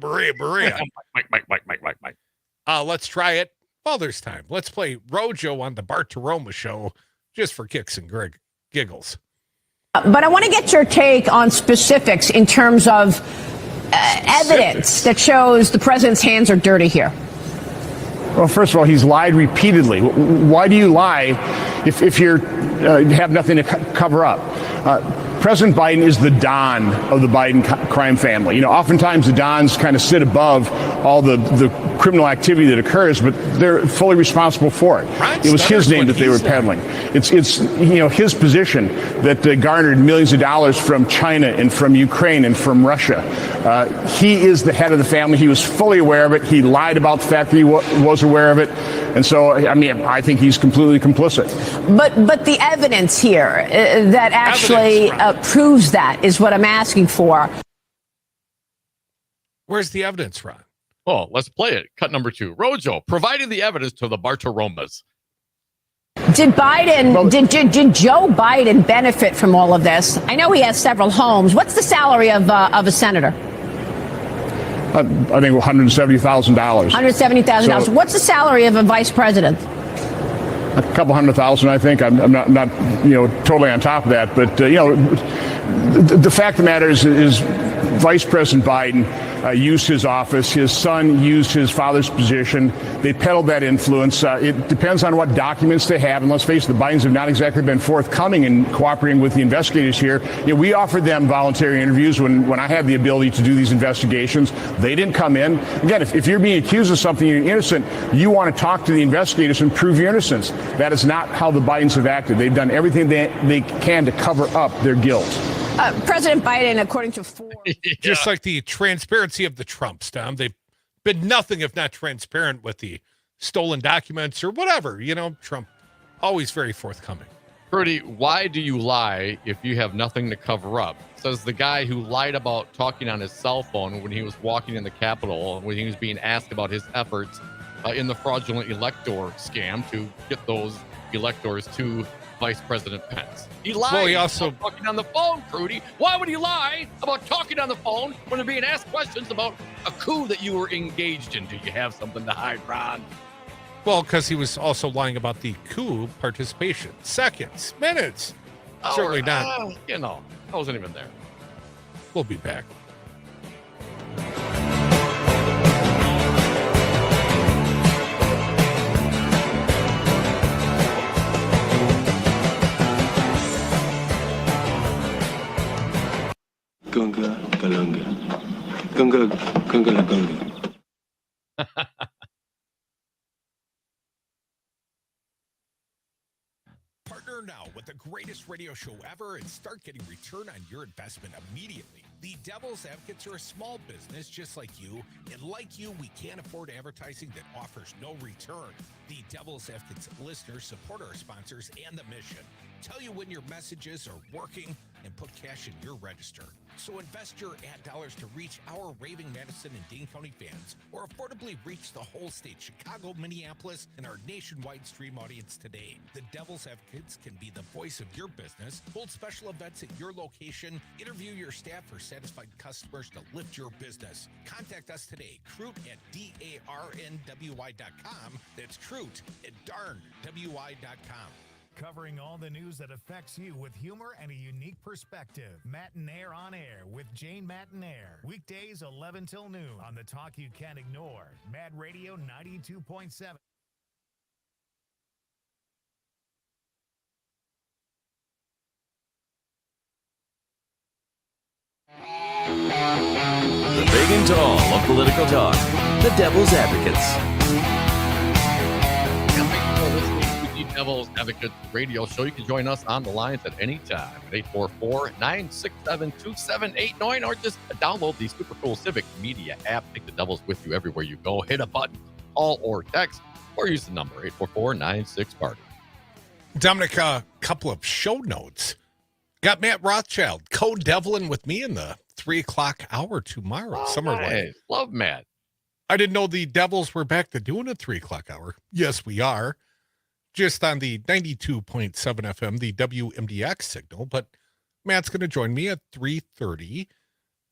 Let's try it while there's time. Let's play Rojo on the Bart Roma show just for kicks and giggles. But I want to get your take on specifics in terms of evidence that shows the president's hands are dirty here. Well, first of all, he's lied repeatedly. Why do you lie if you have nothing to cover up? President Biden is the Don of the Biden crime family. Oftentimes the Dons kind of sit above all the criminal activity that occurs, but they're fully responsible for it. It was his name that they were peddling. It's his position that garnered millions of dollars from China and from Ukraine and from Russia. He is the head of the family. He was fully aware of it. He lied about the fact that he was aware of it. And so, I think he's completely complicit. But the evidence here that actually proves that is what I'm asking for. Where's the evidence, Ron? Oh, let's play it. Cut number 2. Rojo, providing the evidence to the Bartiromas. Did Joe Biden benefit from all of this? I know he has several homes. What's the salary of a senator? I think $170,000. $170,000. So, what's the salary of a vice president? A couple $100,000, I think. I'm not totally on top of that, but the fact of the matter is Vice President Biden used his office. His son used his father's position. They peddled that influence. It depends on what documents they have. And let's face it, the Bidens have not exactly been forthcoming in cooperating with the investigators here. We offered them voluntary interviews when I had the ability to do these investigations. They didn't come in. Again, if you're being accused of something and you're innocent, you want to talk to the investigators and prove your innocence. That is not how the Bidens have acted. They've done everything they can to cover up their guilt. President Biden, according to Forbes. Just like the transparency of the Trumps, Tom, they've been nothing if not transparent with the stolen documents or whatever. Trump, always very forthcoming. Crute, why do you lie if you have nothing to cover up? Says the guy who lied about talking on his cell phone when he was walking in the Capitol, when he was being asked about his efforts in the fraudulent elector scam to get those electors to Vice President Pence. He lied about talking on the phone, Crute. Why would he lie about talking on the phone when they're being asked questions about a coup that you were engaged in? Do you have something to hide, Ron? Well, because he was also lying about the coup participation. Seconds, minutes. Certainly not. I wasn't even there. We'll be back. Gunga, galunga. Gunga, gunga, gunga. Partner now with the greatest radio show ever and start getting return on your investment immediately. The Devil's Advocates are a small business just like you, and like you, we can't afford advertising that offers no return. The Devil's Advocates listeners support our sponsors and the mission. Tell you when your messages are working and put cash in your register. So invest your ad dollars to reach our raving Madison and Dane County fans, or affordably reach the whole state, Chicago, Minneapolis, and our nationwide stream audience today. The Devil's Advocates can be the voice of your business, hold special events at your location, interview your staff for satisfied customers to lift your business. Contact us today, Crute at darnwi.com. That's Crute at darnwi.com. Covering all the news that affects you with humor and a unique perspective. Matinaire on Air with Jane Matinaire. Weekdays 11 till noon on the talk you can't ignore. Mad Radio 92.7. The big and tall of political talk. The Devil's Advocates. Devil's Advocate Radio Show. You can join us on the lines at any time at 844-967-2789 or just download the super cool Civic Media app. Take the Devils with you everywhere you go. Hit a button, call or text, or use the number 844-96-PARTY. Dominic, a couple of show notes. Got Matt Rothschild co-deviling with me in the 3 o'clock hour tomorrow. Summer Light. Love Matt. I didn't know the Devils were back to doing a 3 o'clock hour. Yes, we are. Just on the 92.7 FM, the WMDX signal. But Matt's going to join me at 3:30,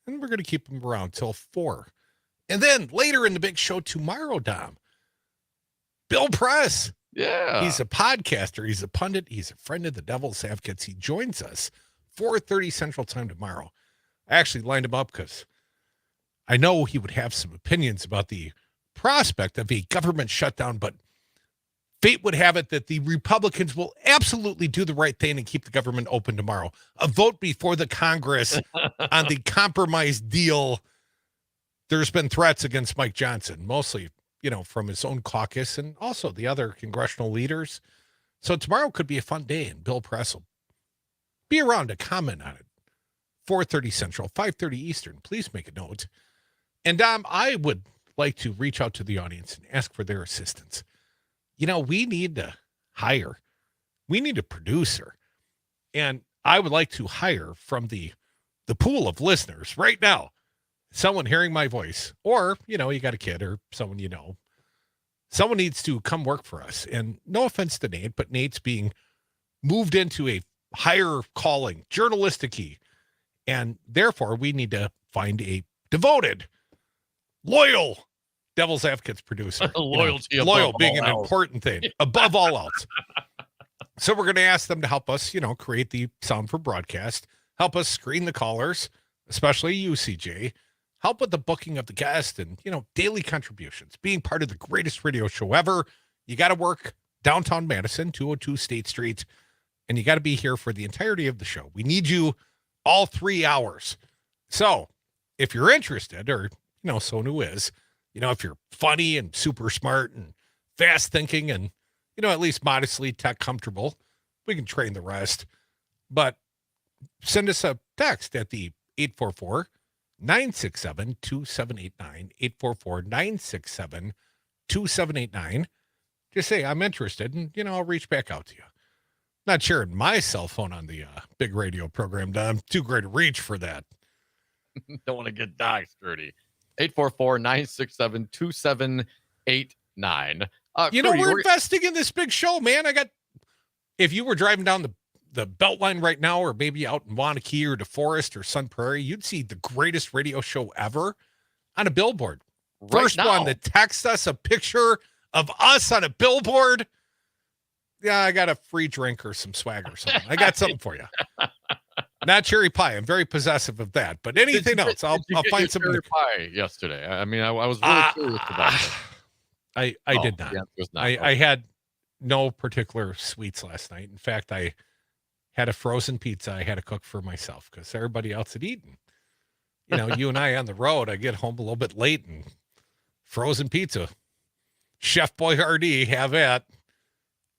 and we're going to keep him around till 4. And then later in the big show tomorrow, Dom, Bill Press. Yeah. He's a podcaster. He's a pundit. He's a friend of the Devil's Advocates. He joins us 4:30 Central Time tomorrow. I actually lined him up because I know he would have some opinions about the prospect of a government shutdown, but fate would have it that the Republicans will absolutely do the right thing and keep the government open tomorrow. A vote before the Congress on the compromise deal. There's been threats against Mike Johnson, mostly, from his own caucus and also the other congressional leaders. So tomorrow could be a fun day, and Bill Press will be around to comment on it. 4:30 Central, 5:30 Eastern. Please make a note. And Dom, I would like to reach out to the audience and ask for their assistance. We need to hire. We need a producer. And I would like to hire from the pool of listeners right now, someone hearing my voice, or, you got a kid or someone someone needs to come work for us. And no offense to Nate, but Nate's being moved into a higher calling, journalistic-y. And therefore, we need to find a devoted, loyal Devil's Advocates producer. Loyalty loyal above being all an else. important thing, above all else. So we're going to ask them to help us, create the sound for broadcast, help us screen the callers, especially you, CJ, help with the booking of the guest and, daily contributions. Being part of the greatest radio show ever, you got to work downtown Madison, 202 State Street, and you got to be here for the entirety of the show. We need you all 3 hours. So if you're interested, or, someone who is, if you're funny and super smart and fast thinking and, at least modestly tech comfortable, we can train the rest. But send us a text at the 844-967-2789, 844-967-2789. Just say, I'm interested, and, I'll reach back out to you. Not sharing my cell phone on the big radio program, Dom. Too great a reach for that. Don't want to get doxxed, Rudy. 844-967-2789. We're investing in this big show, man. If you were driving down the Beltline right now, or maybe out in Wanakee or DeForest or Sun Prairie, you'd see the greatest radio show ever on a billboard. First one that text us a picture of us on a billboard. Yeah, I got a free drink or some swag or something. I got something for you. Not cherry pie. I'm very possessive of that. But anything else, I'll find something. Cherry pie yesterday. I mean, I was really curious about that. I did not. I had no particular sweets last night. In fact, I had a frozen pizza I had to cook for myself because everybody else had eaten. You and I on the road, I get home a little bit late and frozen pizza. Chef Boyardee, have at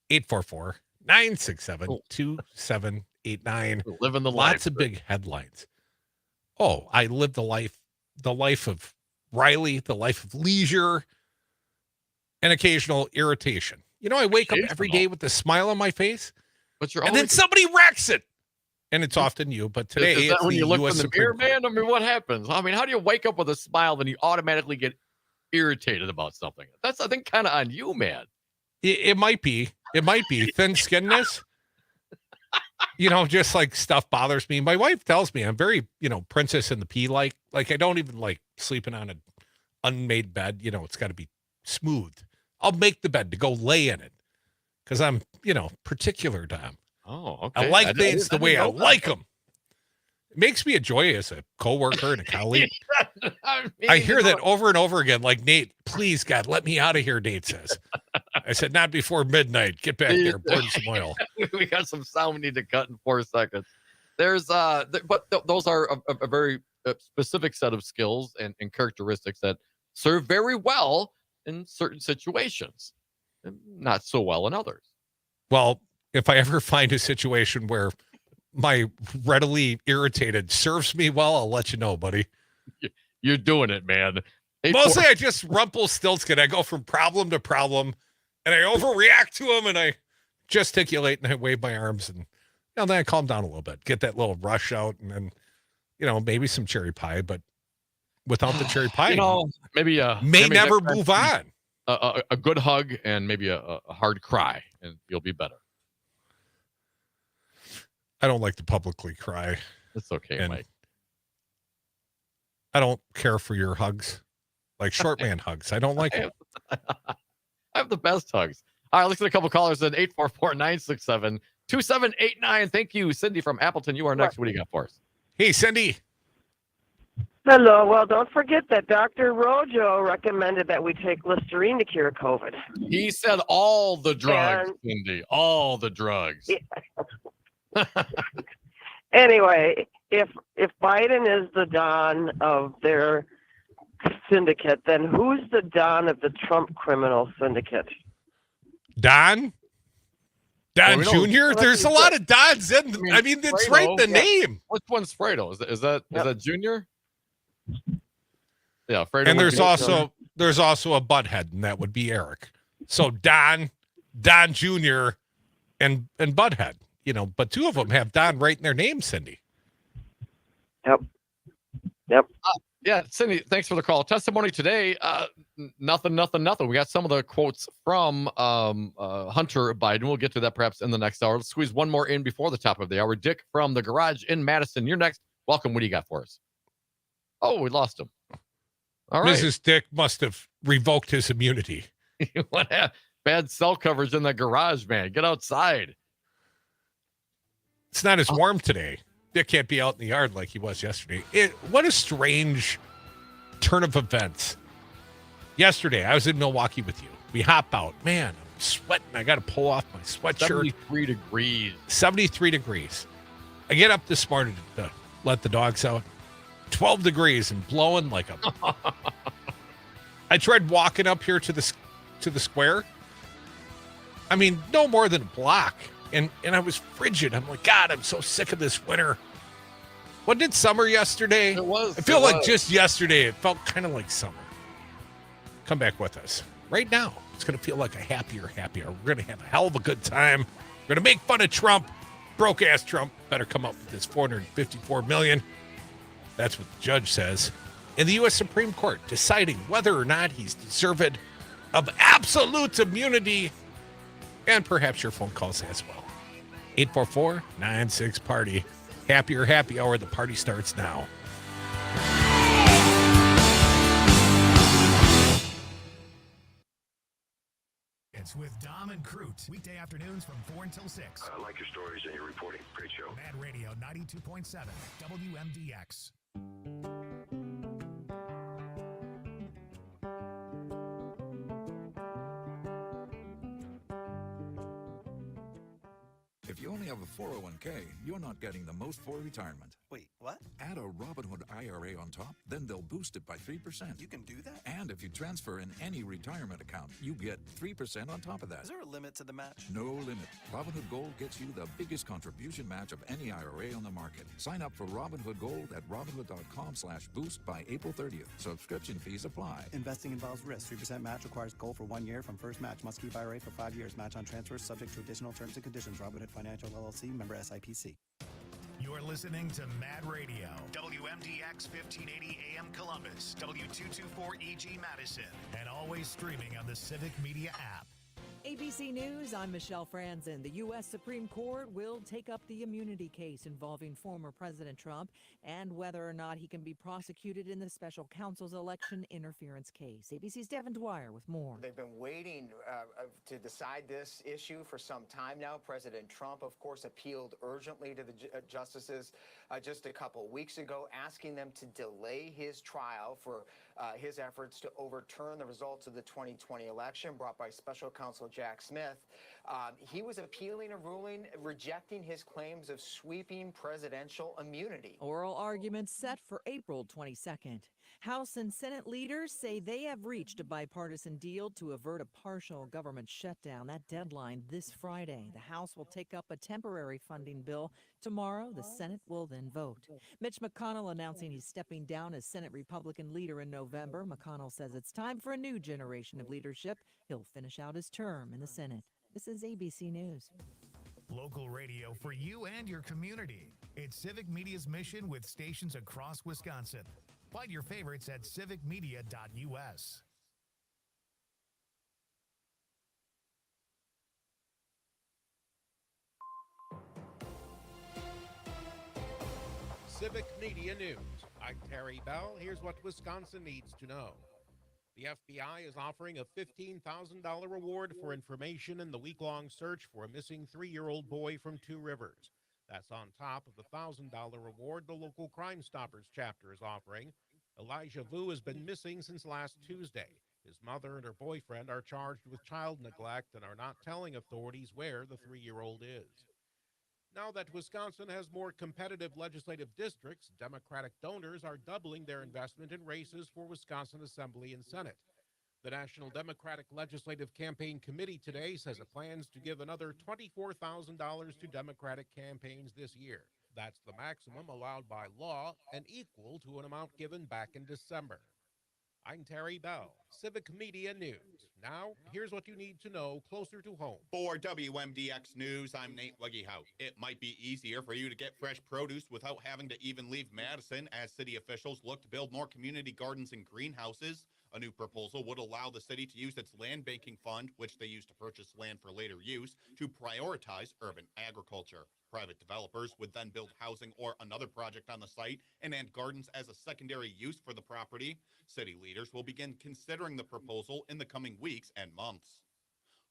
844-967-2789. Living the Lots life. of big headlines. Oh, I lived the life of Riley, the life of leisure, and occasional irritation. I wake up every day with a smile on my face, and then somebody wrecks it. And it's often you, but today is that it's when the you look US in the Supreme mirror, Court. man? I mean, what happens? I mean, how do you wake up with a smile and you automatically get irritated about something? That's, I think, kind of on you, man. It might be. It might be thin-skinnedness. Just like stuff bothers me. My wife tells me I'm very, Princess in the Pea like I don't even like sleeping on an unmade bed. It's got to be smooth. I'll make the bed to go lay in it because I'm, particular, Dom. Oh, okay. I like things the way I like them. It makes me a joy as a coworker and a colleague. I hear that over and over again. Like, Nate, please, God, let me out of here, Nate says. I said, not before midnight. Get back there, burn some oil. We got some sound we need to cut in 4 seconds. There's but those are a very specific set of skills and characteristics that serve very well in certain situations and not so well in others. Well, if I ever find a situation where my readily irritated serves me well, I'll let you know, buddy. You're doing it, man. Mostly I just Rumpelstiltskin. I go from problem to problem, and I overreact to them, and I gesticulate, and I wave my arms, and then I calm down a little bit, get that little rush out, and then, maybe some cherry pie, but without the cherry pie, maybe may never next time, move on. A good hug and maybe a hard cry, and you'll be better. I don't like to publicly cry. It's okay, Mike. I don't care for your hugs, like short man hugs. I don't like it. I have the best hugs. All right, let's get a couple callers in. 844-967-2789. Thank you, Cindy from Appleton. You are next. What do you got for us? Hey, Cindy. Hello. Well, don't forget that Dr. Rojo recommended that we take Listerine to cure COVID. He said all the drugs, Cindy. All the drugs. Yeah. Anyway, if Biden is the Don of their syndicate, then who's the Don of the Trump criminal syndicate? Don Jr.? There's a lot of Dons in. I mean, it's right in the name. Which one's Fredo? Is that Junior? Yeah, Fredo. And there's also a butthead, and that would be Eric. So Don Jr. and butthead. But two of them have Don right in their name, Cindy. Yep. Yeah, Cindy, thanks for the call. Testimony today, nothing. We got some of the quotes from Hunter Biden. We'll get to that perhaps in the next hour. Let's squeeze one more in before the top of the hour. Dick from the garage in Madison, you're next. Welcome. What do you got for us? Oh, we lost him. All right. Mrs. Dick must have revoked his immunity. What happened? Bad cell coverage in the garage, man. Get outside. It's not as warm today. Dick can't be out in the yard like he was yesterday. What a strange turn of events. Yesterday, I was in Milwaukee with you. We hop out. Man, I'm sweating. I got to pull off my sweatshirt. 73 degrees. 73 degrees. I get up this morning to let the dogs out. 12 degrees and blowing like a... I tried walking up here to the square. I mean, no more than a block. And I was frigid. I'm like, God, I'm so sick of this winter. Wasn't it summer yesterday? It was. I feel like just yesterday, it felt kind of like summer. Come back with us. Right now, it's going to feel like a happier. We're going to have a hell of a good time. We're going to make fun of Trump. Broke-ass Trump. Better come up with this $454 million. That's what the judge says. In the U.S. Supreme Court, deciding whether or not he's deserved of absolute immunity. And perhaps your phone calls as well. 844-96-PARTY. Happier happy hour. The party starts now. It's with Dom and Crute. Weekday afternoons from 4 until 6. I like your stories and your reporting. Great show. Mad Radio 92.7 WMDX. If you only have a 401k, you're not getting the most for retirement. Wait, what? Add a Robinhood IRA on top, then they'll boost it by 3%. You can do that? And if you transfer in any retirement account, you get 3% on top of that. Is there a limit to the match? No limit. Robinhood Gold gets you the biggest contribution match of any IRA on the market. Sign up for Robinhood Gold at Robinhood.com/boost by April 30th. Subscription fees apply. Investing involves risk. 3% match requires gold for 1 year from first match. Must keep IRA for 5 years. Match on transfers subject to additional terms and conditions. Robinhood Financial LLC, member SIPC. You're listening to Mad Radio, WMDX 1580 AM Columbus, W224EG Madison, and always streaming on the Civic Media app. ABC News, I'm Michelle Franzen. The U.S. Supreme Court will take up the immunity case involving former President Trump and whether or not he can be prosecuted in the special counsel's election interference case. ABC's Devin Dwyer with more. They've been waiting to decide this issue for some time now. President Trump, of course, appealed urgently to the justices just a couple weeks ago, asking them to delay his trial for his efforts to overturn the results of the 2020 election brought by special counsel Jack Smith. He was appealing a ruling rejecting his claims of sweeping presidential immunity. Oral arguments set for April 22nd. House and Senate leaders say they have reached a bipartisan deal to avert a partial government shutdown. That deadline this Friday. The House will take up a temporary funding bill tomorrow. The Senate will then vote. Mitch McConnell announcing he's stepping down as Senate Republican leader in November. McConnell says it's time for a new generation of leadership. He'll finish out his term in the Senate. This is ABC News. Local radio for you and your community. It's Civic Media's mission with stations across Wisconsin. Find your favorites at civicmedia.us. Civic Media News. I'm Terry Bell. Here's what Wisconsin needs to know. The FBI is offering a $15,000 reward for information in the week-long search for a missing 3-year-old boy from Two Rivers. That's on top of the $1,000 reward the local Crime Stoppers chapter is offering. Elijah Vu has been missing since last Tuesday. His mother and her boyfriend are charged with child neglect and are not telling authorities where the 3-year-old is. Now that Wisconsin has more competitive legislative districts, Democratic donors are doubling their investment in races for Wisconsin Assembly and Senate. The National Democratic Legislative Campaign Committee today says it plans to give another $24,000 to Democratic campaigns this year. That's the maximum allowed by law and equal to an amount given back in December. I'm Terry Bell, Civic Media News. Now, here's what you need to know closer to home. For WMDX News, I'm Nate Weggehout. It might be easier for you to get fresh produce without having to even leave Madison as city officials look to build more community gardens and greenhouses. A new proposal would allow the city to use its land banking fund, which they use to purchase land for later use, to prioritize urban agriculture. Private developers would then build housing or another project on the site and add gardens as a secondary use for the property. City leaders will begin considering the proposal in the coming weeks and months.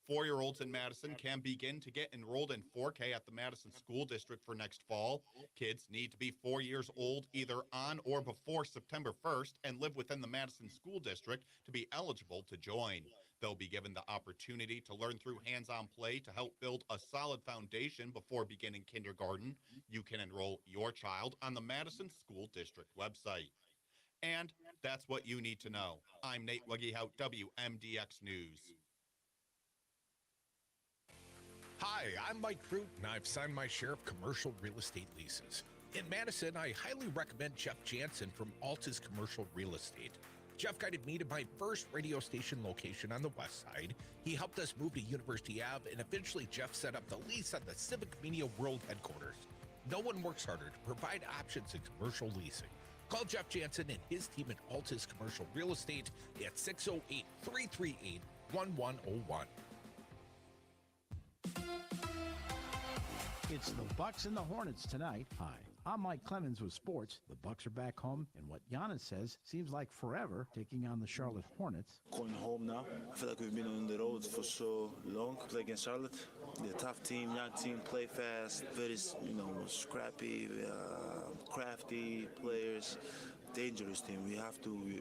4-year-olds in Madison can begin to get enrolled in 4K at the Madison School District for next fall. Kids need to be 4 years old either on or before September 1st and live within the Madison School District to be eligible to join. They'll be given the opportunity to learn through hands-on play to help build a solid foundation before beginning kindergarten. You can enroll your child on the Madison School District website. And that's what you need to know. I'm Nate Weggehout, WMDX News. Hi, I'm Mike Crute, and I've signed my share of commercial real estate leases. In Madison, I highly recommend Jeff Jansen from Altus Commercial Real Estate. Jeff guided me to my first radio station location on the west side. He helped us move to University Ave, and eventually Jeff set up the lease at the Civic Media World headquarters. No one works harder to provide options in commercial leasing. Call Jeff Jansen and his team at Altus Commercial Real Estate at 608-338-1101. It's the Bucks and the Hornets tonight. Hi, I'm Mike Clemens with sports. The Bucks are back home, and what Giannis says seems like forever, taking on the Charlotte Hornets. Going home now. I feel like we've been on the road for so long. Play against Charlotte. They're a tough team, young team, play fast, very, scrappy, crafty players. Dangerous team. We have to,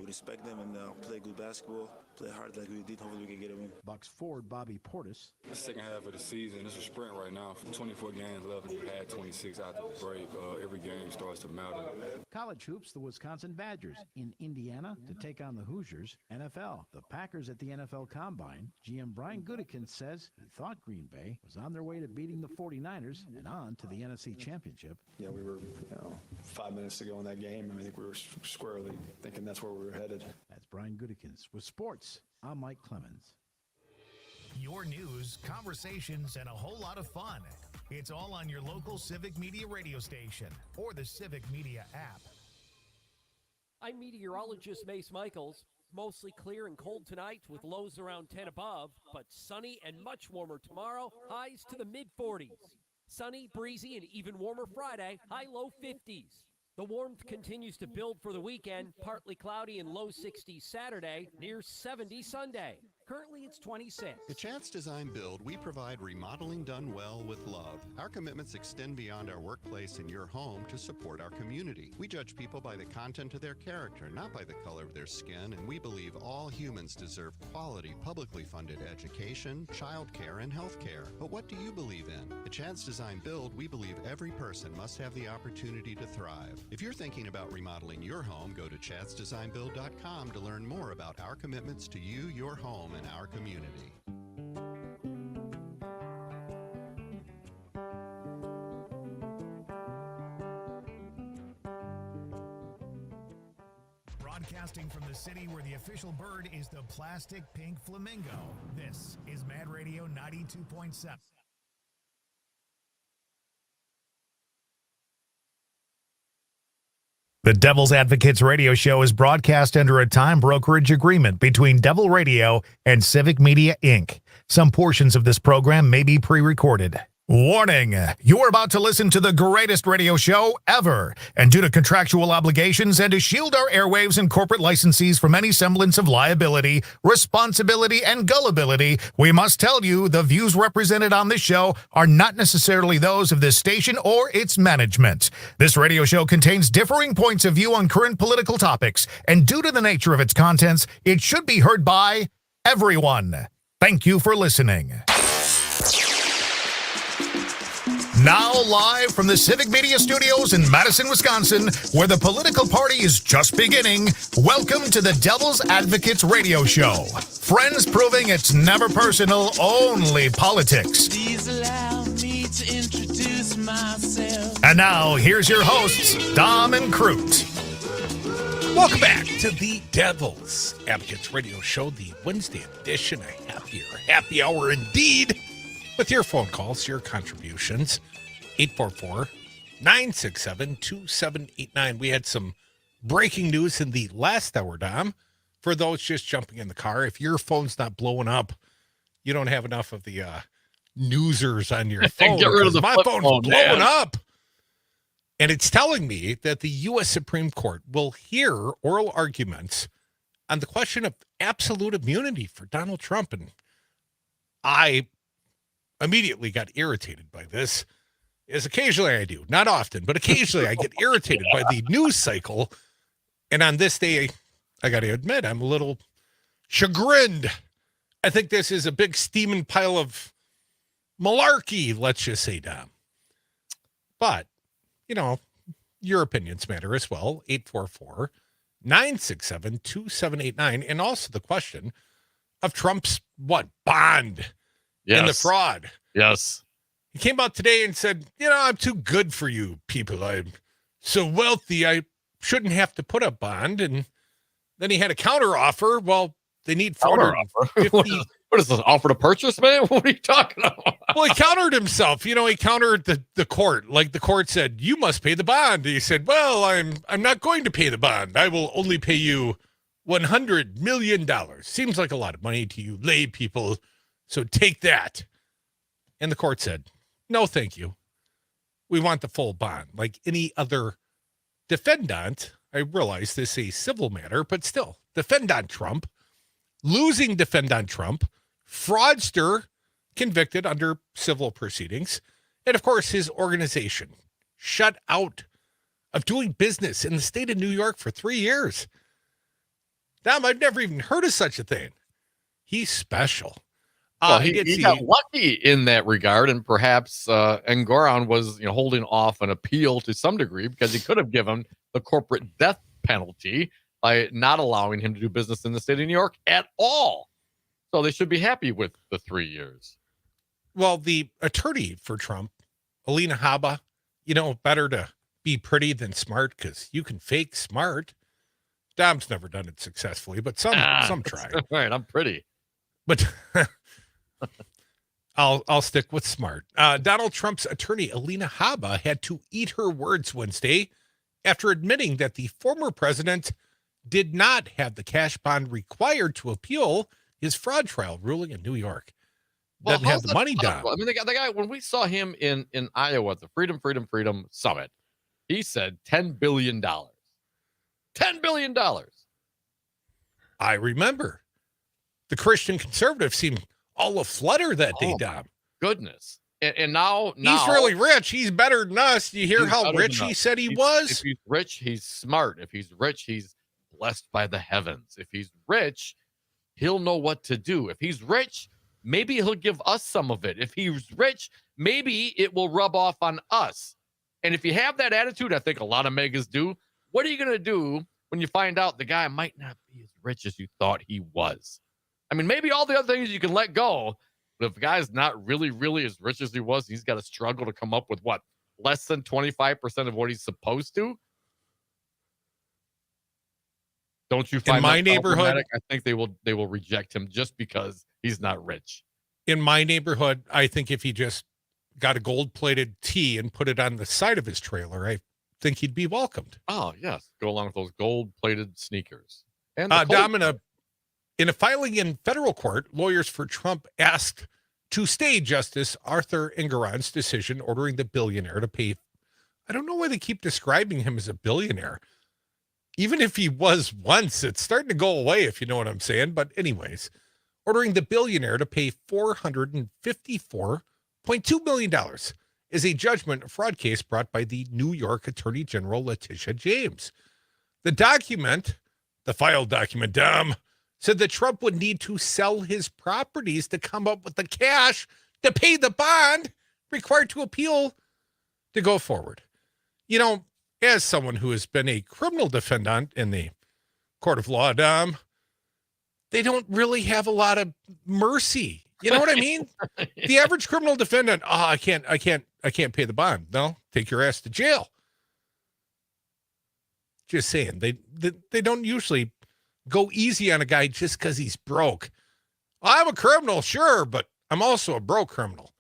respect them and play good basketball, play hard like we did. Hopefully we can get a win. Bucks forward Bobby Portis. The second half of the season, it's a sprint right now. 24 games left. We had 26 after the break. Every game starts to matter. College hoops, the Wisconsin Badgers in Indiana to take on the Hoosiers. NFL, the Packers at the NFL Combine. GM Brian Gutekunst says he thought Green Bay was on their way to beating the 49ers and on to the NFC Championship. Yeah, we were 5 minutes ago in that game, and I think we were squarely thinking that's where we were headed. That's Brian Gutekunst with sports. I'm Mike Clemens. Your news, conversations, and a whole lot of fun. It's all on your local Civic Media radio station or the Civic Media app. I'm meteorologist Mace Michaels. Mostly clear and cold tonight with lows around 10 above, but sunny and much warmer tomorrow, highs to the mid-40s. Sunny, breezy, and even warmer Friday, high-low 50s. The warmth continues to build for the weekend, partly cloudy and low 60s Saturday, near 70 Sunday. Currently, it's 26. At Chance Design Build, we provide remodeling done well with love. Our commitments extend beyond our workplace and your home to support our community. We judge people by the content of their character, not by the color of their skin, and we believe all humans deserve quality, publicly funded education, childcare, and health care. But what do you believe in? At Chance Design Build, we believe every person must have the opportunity to thrive. If you're thinking about remodeling your home, go to chancedesignbuild.com to learn more about our commitments to you, your home, and our community. Broadcasting from the city where the official bird is the plastic pink flamingo, this is Mad Radio 92.7. The Devil's Advocates radio show is broadcast under a time brokerage agreement between Devil Radio and Civic Media Inc. Some portions of this program may be pre-recorded. Warning, you are about to listen to the greatest radio show ever, and due to contractual obligations and to shield our airwaves and corporate licensees from any semblance of liability, responsibility, and gullibility, we must tell you the views represented on this show are not necessarily those of this station or its management. This radio show contains differing points of view on current political topics, and due to the nature of its contents, it should be heard by everyone. Thank you for listening. Now live from the Civic Media Studios in Madison, Wisconsin, where the political party is just beginning, welcome to the Devil's Advocates radio show. Friends proving it's never personal, only politics. Please allow me to introduce myself. And now, here's your hosts, Dom and Crute. Welcome back to the Devil's Advocates radio show, the Wednesday edition, a happy hour indeed, with your phone calls, your contributions. 844-967-2789. We had some breaking news in the last hour, Dom. For those just jumping in the car, if your phone's not blowing up, you don't have enough of the newsers on your phone. Get rid of the my flip phone's phone, blowing man. up. And it's telling me that the U.S. Supreme Court will hear oral arguments on the question of absolute immunity for Donald Trump. And I immediately got irritated by this, as occasionally I do. Not often, but occasionally I get irritated by the news cycle. And on this day, I got to admit, I'm a little chagrined. I think this is a big steaming pile of malarkey, let's just say, Dom. But, you know, your opinions matter as well. 844-967-2789. And also the question of Trump's, bond in the fraud. Yes. He came out today and said, I'm too good for you people. I'm so wealthy, I shouldn't have to put up bond. And then he had a counter offer. Well, they need $450. What is this, offer to purchase, man? What are you talking about? Well, he countered himself. He countered the court. Like the court said, you must pay the bond. He said, well, I'm not going to pay the bond. I will only pay you $100 million. Seems like a lot of money to you lay people. So take that. And the court said, no, thank you. We want the full bond. Like any other defendant, I realize this is a civil matter, but still, defendant Trump, losing defendant Trump, fraudster convicted under civil proceedings, and of course his organization shut out of doing business in the state of New York for 3 years. Dom, I've never even heard of such a thing. He's special. Well, he got lucky in that regard, and perhaps Engoron was holding off an appeal to some degree because he could have given the corporate death penalty by not allowing him to do business in the state of New York at all. So they should be happy with the 3 years. Well, the attorney for Trump, Alina Habba, better to be pretty than smart because you can fake smart. Dom's never done it successfully, but some try. Right, I'm pretty. But I'll stick with smart. Donald Trump's attorney, Alina Habba, had to eat her words Wednesday after admitting that the former president did not have the cash bond required to appeal his fraud trial ruling in New York. Doesn't have the money down. I mean, the guy, when we saw him in Iowa at the Freedom Summit, he said $10 billion. $10 billion. I remember. the Christian conservatives seemed all aflutter that day, Dom. Goodness. And now he's really rich. He's better than us. You hear he's how better rich than he us. said he If was? he's rich, he's smart. If he's rich, he's blessed by the heavens. If he's rich, he'll know what to do. If he's rich, maybe he'll give us some of it. If he's rich, maybe it will rub off on us. And if you have that attitude, I think a lot of megas do, what are you going to do when you find out the guy might not be as rich as you thought he was? I mean, maybe all the other things you can let go, but if the guy's not really, really as rich as he was, he's got to struggle to come up with what? Less than 25% of what he's supposed to? Don't you find in my that neighborhood? problematic? I think they will reject him just because he's not rich. In my neighborhood, I think if he just got a gold-plated tee and put it on the side of his trailer, I think he'd be welcomed. Oh, yes. Go along with those gold-plated sneakers. And Dom, in a filing in federal court, lawyers for Trump asked to stay Justice Arthur Engoron's decision ordering the billionaire to pay. I don't know why they keep describing him as a billionaire. Even if he was once, it's starting to go away, if you know what I'm saying. But anyways, ordering the billionaire to pay $454.2 million is a judgment fraud case brought by the New York Attorney General Letitia James. The filed document, Dom, said that Trump would need to sell his properties to come up with the cash to pay the bond required to appeal to go forward. You know, as someone who has been a criminal defendant in the court of law, Dom, they don't really have a lot of mercy. You know what I mean? The average criminal defendant, I can't pay the bond. No, take your ass to jail. Just saying, they don't usually go easy on a guy just because he's broke. I'm a criminal, sure, but I'm also a broke criminal.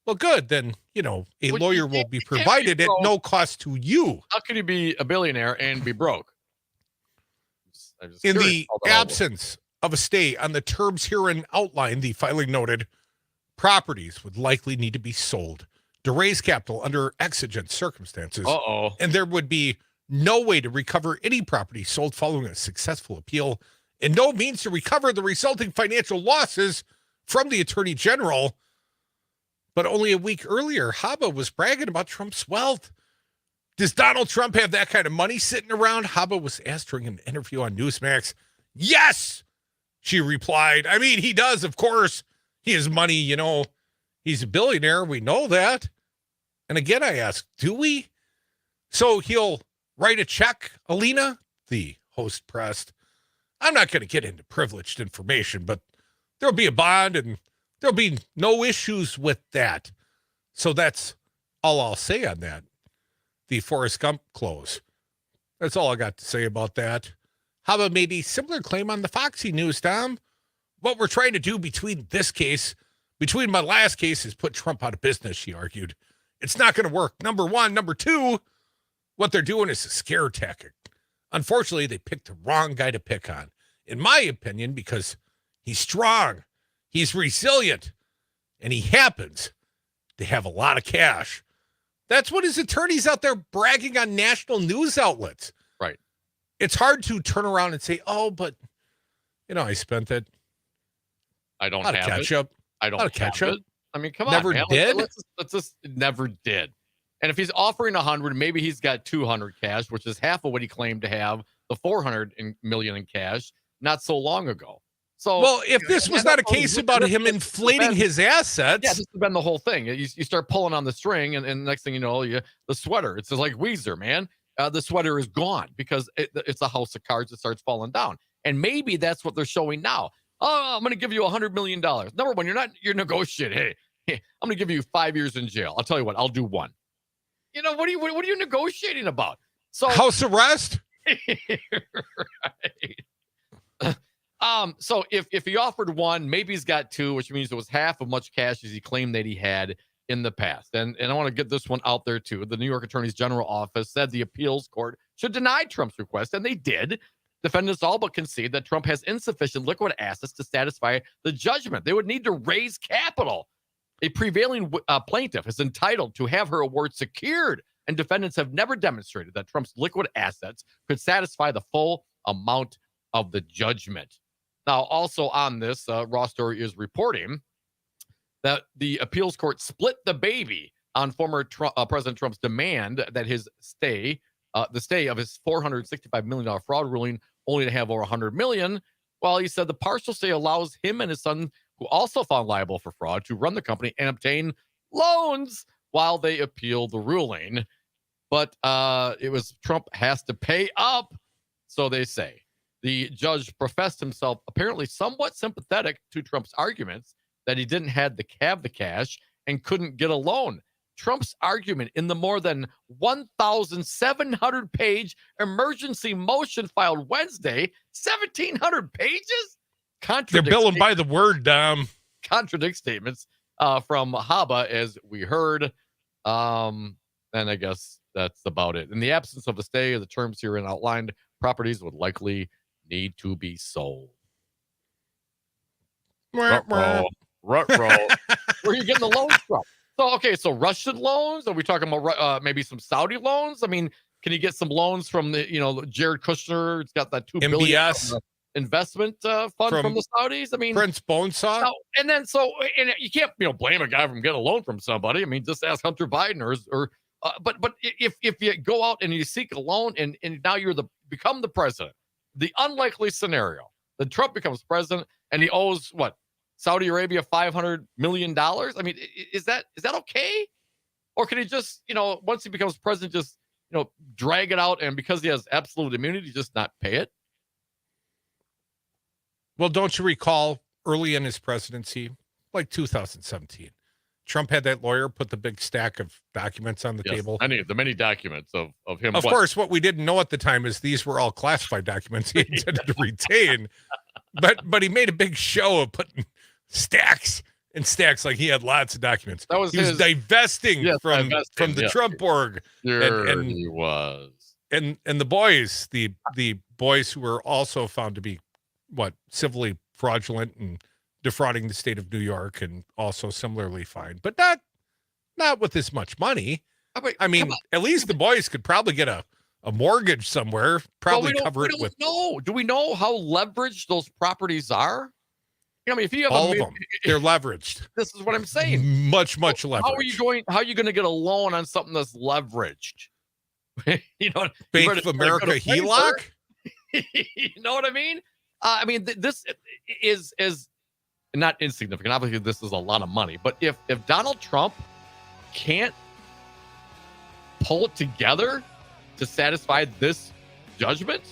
Well, good. Then, a lawyer will be provided at no cost to you. How can you be a billionaire and be broke? In the absence of a stay on the terms herein outlined, the filing noted, properties would likely need to be sold to raise capital under exigent circumstances. And there would be no way to recover any property sold following a successful appeal, and no means to recover the resulting financial losses from the Attorney General. But only a week earlier, Haba was bragging about Trump's wealth. Does Donald Trump have that kind of money sitting around? Haba was asked during an interview on Newsmax. Yes, she replied. I mean, he does, of course. He has money, he's a billionaire. We know that. And again, I ask, do we? So he'll write a check, Alina, the host pressed. I'm not going to get into privileged information, but there'll be a bond and there'll be no issues with that. So that's all I'll say on that. The Forrest Gump close. That's all I got to say about that. Haba made a similar claim on the Foxy News, Tom. What we're trying to do between my last case, is put Trump out of business, she argued. It's not going to work. Number one. Number two, what they're doing is a scare tactic. Unfortunately, they picked the wrong guy to pick on, in my opinion, because he's strong, he's resilient, and he happens to have a lot of cash. That's what his attorney's out there bragging on national news outlets. Right. It's hard to turn around and say, but, I spent it. I don't have ketchup. I don't have ketchup. It. I mean, come on, never man. did. Let's just never did. And if he's offering 100, maybe he's got 200 cash, which is half of what he claimed to have, the 400 million in cash, not so long ago. So, well, if this was not a case about him inflating his assets, this has been the whole thing. You start pulling on the string, and next thing you know, the sweater. It's just like Weezer, man. The sweater is gone because it's a house of cards that starts falling down. And maybe that's what they're showing now. Oh, I'm going to give you $100 million. Number one, you're negotiating. Hey, I'm going to give you 5 years in jail. I'll tell you what, I'll do one. What are you negotiating about? So house arrest. Right. So if he offered one, maybe he's got two, which means it was half of much cash as he claimed that he had in the past. And I want to get this one out there too. The New York Attorney's General Office said the appeals court should deny Trump's request, and they did. Defendants all but concede that Trump has insufficient liquid assets to satisfy the judgment. They would need to raise capital. A prevailing plaintiff is entitled to have her award secured, and defendants have never demonstrated that Trump's liquid assets could satisfy the full amount of the judgment. Now, also on this, Raw Story is reporting that the appeals court split the baby on former President Trump's demand that his stay, the stay of his $465 million fraud ruling, only to have over $100 million. Well, he said the partial stay allows him and his son, who also found liable for fraud, to run the company and obtain loans while they appeal the ruling. But it was Trump has to pay up, so they say. The judge professed himself apparently somewhat sympathetic to Trump's arguments that he didn't have the cash and couldn't get a loan. Trump's argument in the more than 1,700-page emergency motion filed Wednesday, 1,700 pages? They're billing by the word, Dom. Contradict statements from Haba, as we heard. And I guess that's about it. In the absence of a stay, the terms herein outlined, properties would likely need to be sold. Ruh-roh. Where are you getting the loans from? So Russian loans? Are we talking about maybe some Saudi loans? I mean, can you get some loans from the, Jared Kushner? It's got that $2 billion investment fund from the Saudis. I mean, Prince Bonesaw. And you can't, blame a guy from getting a loan from somebody. I mean, just ask Hunter Biden but if you go out and you seek a loan and now become the president, the unlikely scenario that Trump becomes president and he owes what? Saudi Arabia $500 million. I mean, is that okay? Or can he just, once he becomes president, just, drag it out and because he has absolute immunity, just not pay it? Well, don't you recall early in his presidency, like 2017, Trump had that lawyer put the big stack of documents on the table. The many documents of him. Of course, what we didn't know at the time is these were all classified documents he intended to retain. But he made a big show of putting stacks and stacks, like he had lots of documents. He was divesting from the Trump org. And he was. And the boys who were also found to be civilly fraudulent and defrauding the state of New York and also similarly fined, but not with this much money. I mean, at least the boys could probably get a mortgage somewhere, probably cover it with. No, do we know how leveraged those properties are? I mean, if you have all of them, they're leveraged. This is what I'm saying. Much leveraged. How are you going to get a loan on something that's leveraged? Bank of America HELOC. You know what I mean? I mean, this is not insignificant. Obviously, this is a lot of money. But if Donald Trump can't pull it together to satisfy this judgment,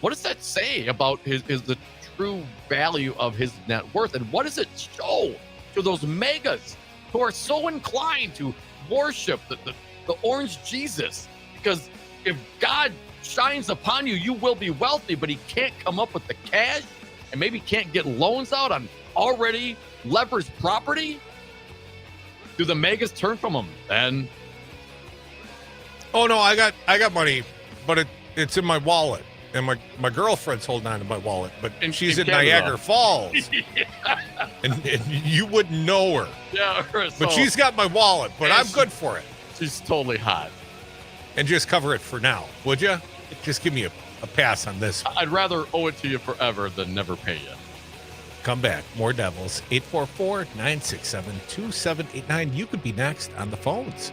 what does that say about the true value of his net worth? And what does it show to those megas who are so inclined to worship the orange Jesus? Because if God shines upon you, you will be wealthy, but he can't come up with the cash and maybe can't get loans out on already leveraged property. Do the megas turn from him then? Oh no, I got money, but it's in my wallet, and my girlfriend's holding on to my wallet, but she's in Niagara Falls, and you wouldn't know her. Yeah, but she's got my wallet, but I'm good for it. She's totally hot. And just cover it for now, would you? Just give me a pass on this. I'd rather owe it to you forever than never pay you. Come back. More Devils. 844-967-2789. You could be next on the phones.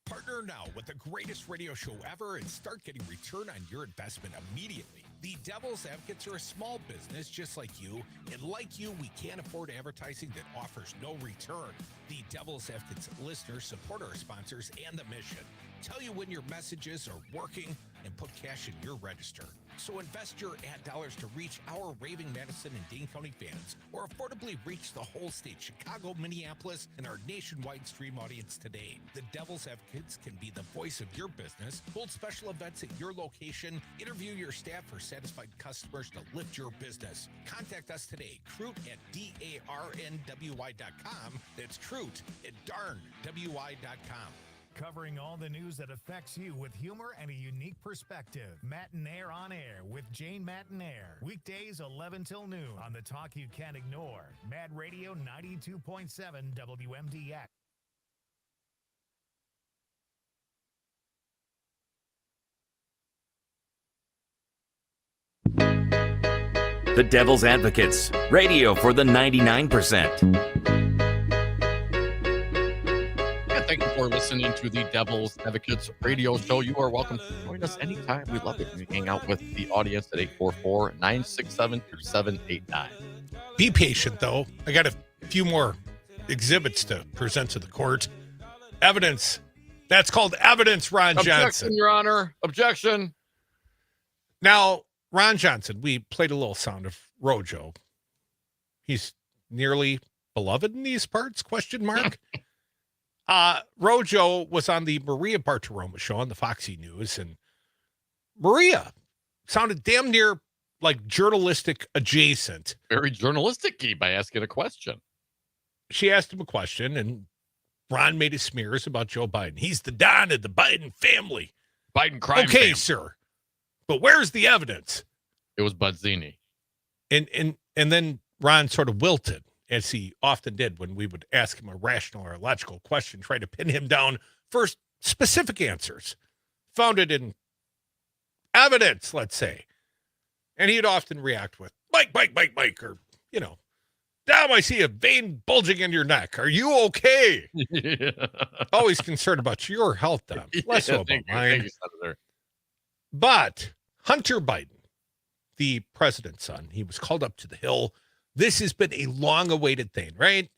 Partner now with the greatest radio show ever and start getting return on your investment immediately. The Devil's Advocates are a small business just like you, and like you, we can't afford advertising that offers no return. The Devil's Advocates listeners support our sponsors and the mission. Tell you when your messages are working and put cash in your register. So invest your ad dollars to reach our raving Madison and Dane County fans, or affordably reach the whole state, Chicago, Minneapolis, and our nationwide stream audience today. The Devil's Advocates can be the voice of your business, hold special events at your location, interview your staff for satisfied customers to lift your business. Contact us today, Crute at darnwy.com. That's Crute at darnwy.com. Covering all the news that affects you with humor and a unique perspective. Matinaire on Air with Jane Matinaire. Weekdays 11 till noon on the talk you can't ignore. Mad Radio 92.7 WMDX. The Devil's Advocates, radio for the 99%. And thank you for listening to the Devil's Advocates radio show. You are welcome to join us anytime. We love it when you hang out with the audience at 844-967-3789. Be patient, though. I got a few more exhibits to present to the court. Evidence. That's called evidence, Ron Johnson. Objection, Your Honor. Objection. Now, Ron Johnson, we played a little sound of Rojo. He's nearly beloved in these parts, question mark. Rojo was on the Maria Bartiromo show on the Foxy News, and Maria sounded damn near like journalistic adjacent. Very journalistic-y by asking a question. She asked him a question, and Ron made his smears about Joe Biden. He's the Don of the Biden family. Biden crime Okay, family. sir. But where's the evidence? It was Buzzini. And then Ron sort of wilted, as he often did when we would ask him a rational or logical question, try to pin him down for specific answers, founded in evidence, let's say. And he'd often react with, Mike, or, Dom, I see a vein bulging in your neck. Are you okay? Yeah. Always concerned about your health, Dom. Less so about mine. Thank you, Senator. But Hunter Biden, the president's son, he was called up to the Hill. This has been a long-awaited thing, right?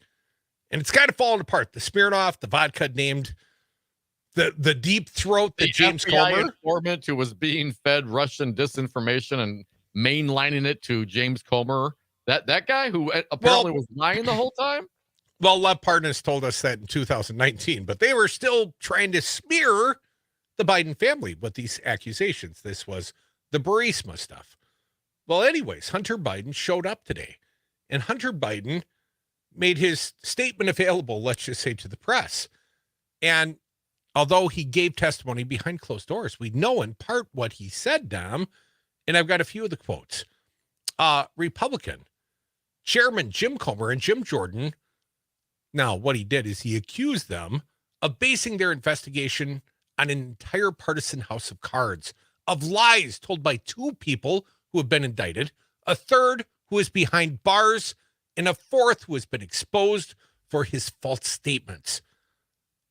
And it's kind of fallen apart. The Smirnoff, the vodka named the deep throat that James FBI Comer. informant who was being fed Russian disinformation and mainlining it to James Comer. That guy who apparently was lying the whole time? Well, Lev Parnas told us that in 2019, but they were still trying to smear the Biden family with these accusations. This was the Burisma stuff. Well, anyways, Hunter Biden showed up today, and Hunter Biden made his statement available, let's just say, to the press. And although he gave testimony behind closed doors, we know in part what he said, Dom, and I've got a few of the quotes. Republican Chairman Jim Comer and Jim Jordan, now what he did is he accused them of basing their investigation on an entire partisan house of cards, of lies told by two people who have been indicted, a third who is behind bars, and a fourth who has been exposed for his false statements.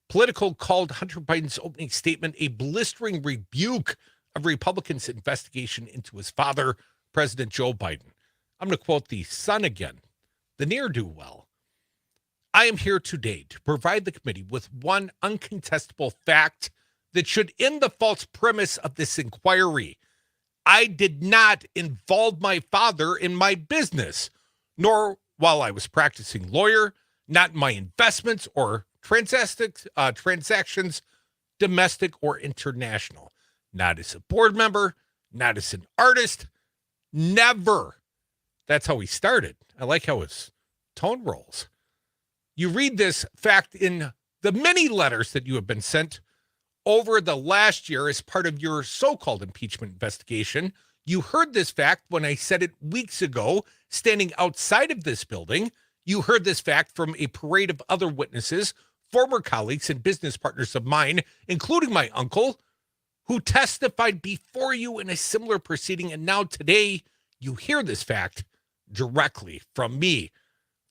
Politico called Hunter Biden's opening statement a blistering rebuke of Republicans' investigation into his father, President Joe Biden. I'm going to quote the son again, the ne'er-do-well. I am here today to provide the committee with one uncontestable fact that should end the false premise of this inquiry. I did not involve my father in my business, nor while I was practicing lawyer, not in my investments or transactions, domestic or international, not as a board member, not as an artist, never. That's how he started. I like how his tone rolls. You read this fact in the many letters that you have been sent over the last year as part of your so-called impeachment investigation. You heard this fact when I said it weeks ago, standing outside of this building. You heard this fact from a parade of other witnesses, former colleagues and business partners of mine, including my uncle, who testified before you in a similar proceeding. And now today, you hear this fact directly from me.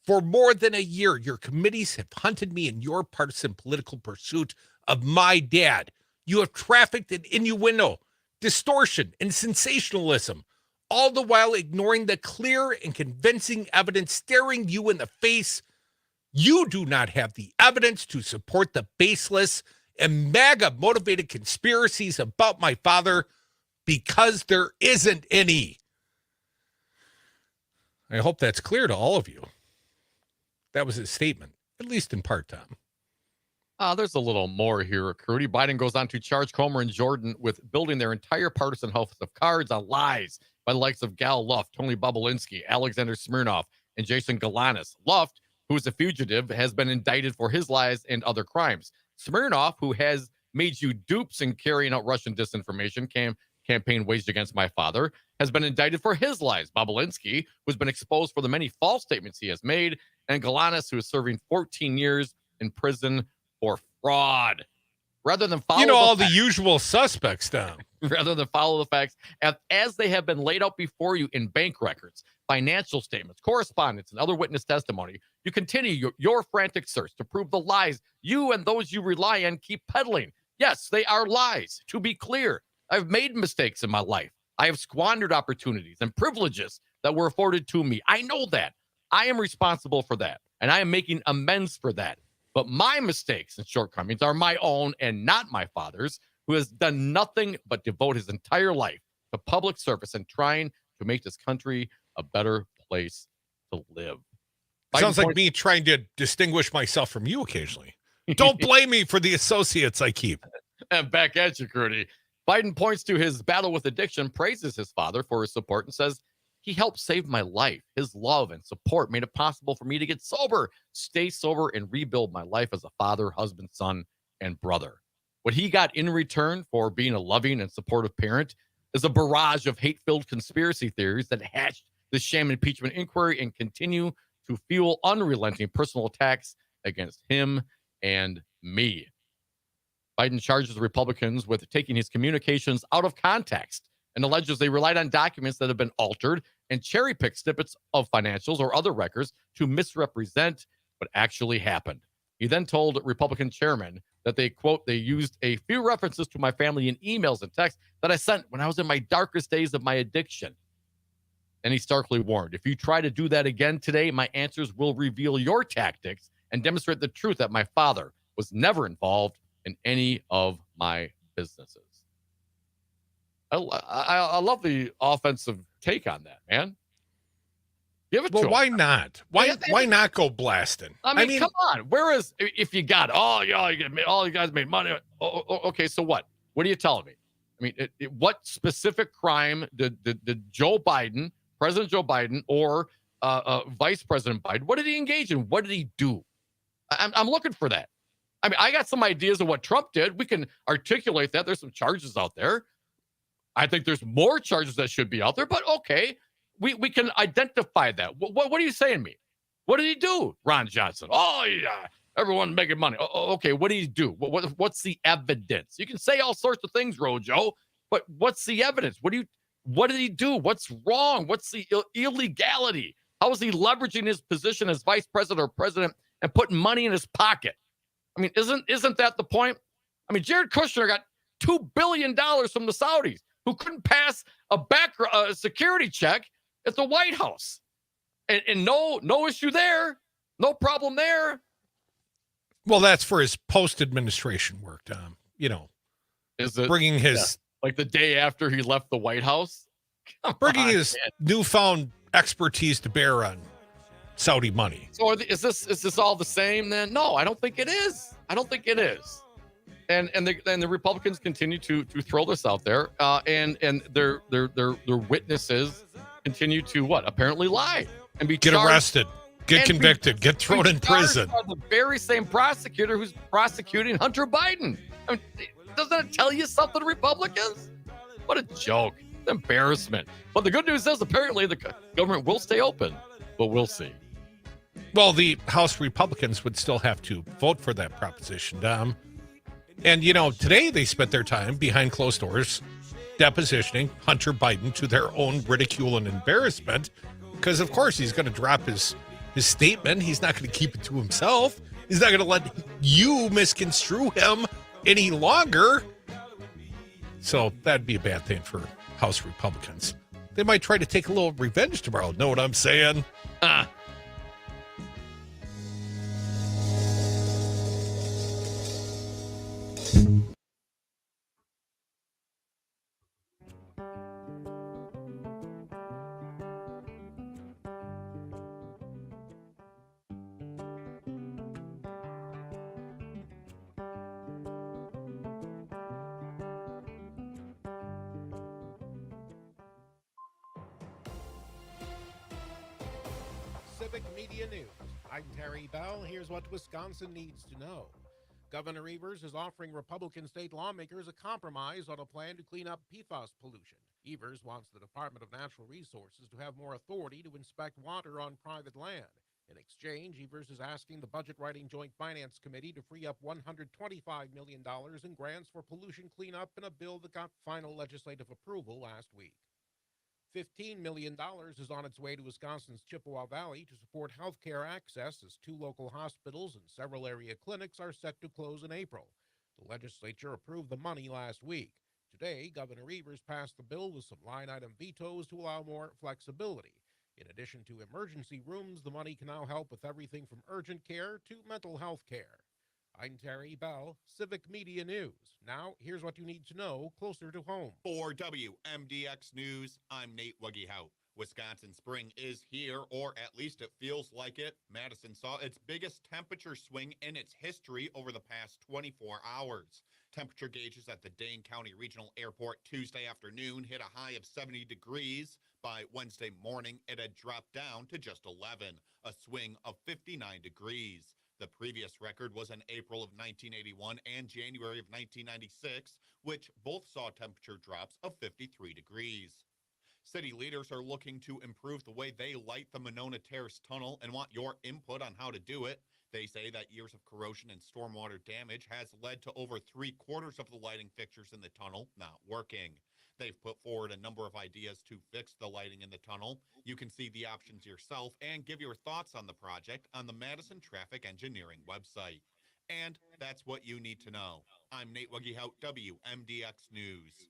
For more than a year, your committees have hunted me in your partisan political pursuit of my dad. You have trafficked in innuendo, distortion, and sensationalism, all the while ignoring the clear and convincing evidence staring you in the face. You do not have the evidence to support the baseless and MAGA-motivated conspiracies about my father because there isn't any. I hope that's clear to all of you. That was his statement, at least in part, Tom. There's a little more here, Crute. Biden goes on to charge Comer and Jordan with building their entire partisan house of cards on lies by the likes of Gal Luft, Tony Bobulinski, Alexander Smirnoff, and Jason Galanis. Luft, who is a fugitive, has been indicted for his lies and other crimes. Smirnoff, who has made you dupes in carrying out Russian disinformation campaign waged against my father, has been indicted for his lies. Bobulinski, who's been exposed for the many false statements he has made, and Galanis, who is serving 14 years in prison for fraud. Rather than follow all the usual suspects, Tom. Rather than follow the facts as they have been laid out before you in bank records, financial statements, correspondence, and other witness testimony, you continue your frantic search to prove the lies you and those you rely on keep peddling. Yes, they are lies. To be clear, I've made mistakes in my life. I have squandered opportunities and privileges that were afforded to me. I know that. I am responsible for that, and I am making amends for that. But my mistakes and shortcomings are my own and not my father's, who has done nothing but devote his entire life to public service and trying to make this country a better place to live. Sounds like me trying to distinguish myself from you occasionally. Don't blame me for the associates I keep. And back at you, Crute. Biden points to his battle with addiction, praises his father for his support, and says, he helped save my life. His love and support made it possible for me to get sober, stay sober, and rebuild my life as a father, husband, son, and brother. What he got in return for being a loving and supportive parent is a barrage of hate-filled conspiracy theories that hatched the sham impeachment inquiry and continue to fuel unrelenting personal attacks against him and me. Biden charges Republicans with taking his communications out of context and alleges they relied on documents that have been altered and cherry-picked snippets of financials or other records to misrepresent what actually happened. He then told Republican chairman that they, quote, they used a few references to my family in emails and texts that I sent when I was in my darkest days of my addiction. And he starkly warned, if you try to do that again today, my answers will reveal your tactics and demonstrate the truth that my father was never involved in any of my businesses. I love the offensive take on that, man. Give it to him. Why not? Why not go blasting? I mean, come on. Whereas if you got, all you guys made money. Okay, so what? What are you telling me? I mean, what specific crime did Joe Biden, President Joe Biden, or Vice President Biden, what did he engage in? What did he do? I'm looking for that. I mean, I got some ideas of what Trump did. We can articulate that. There's some charges out there. I think there's more charges that should be out there, but okay, we can identify that. What are you saying to me? What did he do, Ron Johnson? Oh, yeah, everyone making money. Okay, what did he do? What's the evidence? You can say all sorts of things, Rojo, but what's the evidence? What did he do? What's wrong? What's the illegality? How is he leveraging his position as vice president or president and putting money in his pocket? I mean, isn't that the point? I mean, Jared Kushner got $2 billion from the Saudis, who couldn't pass a security check at the White House. And no issue there. No problem there. Well, that's for his post-administration work, Tom. You know, bringing his... like the day after he left the White House? Bringing his newfound expertise to bear on Saudi money. So is this all the same then? No, I don't think it is. I don't think it is. And the Republicans continue to throw this out there, and their witnesses continue to what? Apparently lie and be get arrested, get convicted, get thrown in prison. By the very same prosecutor who's prosecuting Hunter Biden. I mean, doesn't it tell you something, Republicans? What a joke, embarrassment. But the good news is apparently the government will stay open, but we'll see. Well, the House Republicans would still have to vote for that proposition, Dom. And, you know, today they spent their time behind closed doors depositioning Hunter Biden to their own ridicule and embarrassment because, of course, he's going to drop his statement. He's not going to keep it to himself. He's not going to let you misconstrue him any longer. So that'd be a bad thing for House Republicans. They might try to take a little revenge tomorrow. Know what I'm saying? Civic Media News. I'm Terry Bell. Here's what Wisconsin needs to know. Governor Evers is offering Republican state lawmakers a compromise on a plan to clean up PFAS pollution. Evers wants the Department of Natural Resources to have more authority to inspect water on private land. In exchange, Evers is asking the Budget Writing Joint Finance Committee to free up $125 million in grants for pollution cleanup in a bill that got final legislative approval last week. $15 million is on its way to Wisconsin's Chippewa Valley to support healthcare access as 2 local hospitals and several area clinics are set to close in April. The legislature approved the money last week. Today, Governor Evers passed the bill with some line-item vetoes to allow more flexibility. In addition to emergency rooms, the money can now help with everything from urgent care to mental health care. I'm Terry Bell, Civic Media News. Now, here's what you need to know closer to home. For WMDX News, I'm Nate Wuggyhout. Wisconsin spring is here, or at least it feels like it. Madison saw its biggest temperature swing in its history over the past 24 hours. Temperature gauges at the Dane County Regional Airport Tuesday afternoon hit a high of 70 degrees. By Wednesday morning, it had dropped down to just 11, a swing of 59 degrees. The previous record was in April of 1981 and January of 1996, which both saw temperature drops of 53 degrees. City leaders are looking to improve the way they light the Monona Terrace Tunnel and want your input on how to do it. They say that years of corrosion and stormwater damage has led to over 3/4 of the lighting fixtures in the tunnel not working. They've put forward a number of ideas to fix the lighting in the tunnel. You can see the options yourself and give your thoughts on the project on the Madison Traffic Engineering website. And that's what you need to know. I'm Nate Wuggyhout, WMDX News.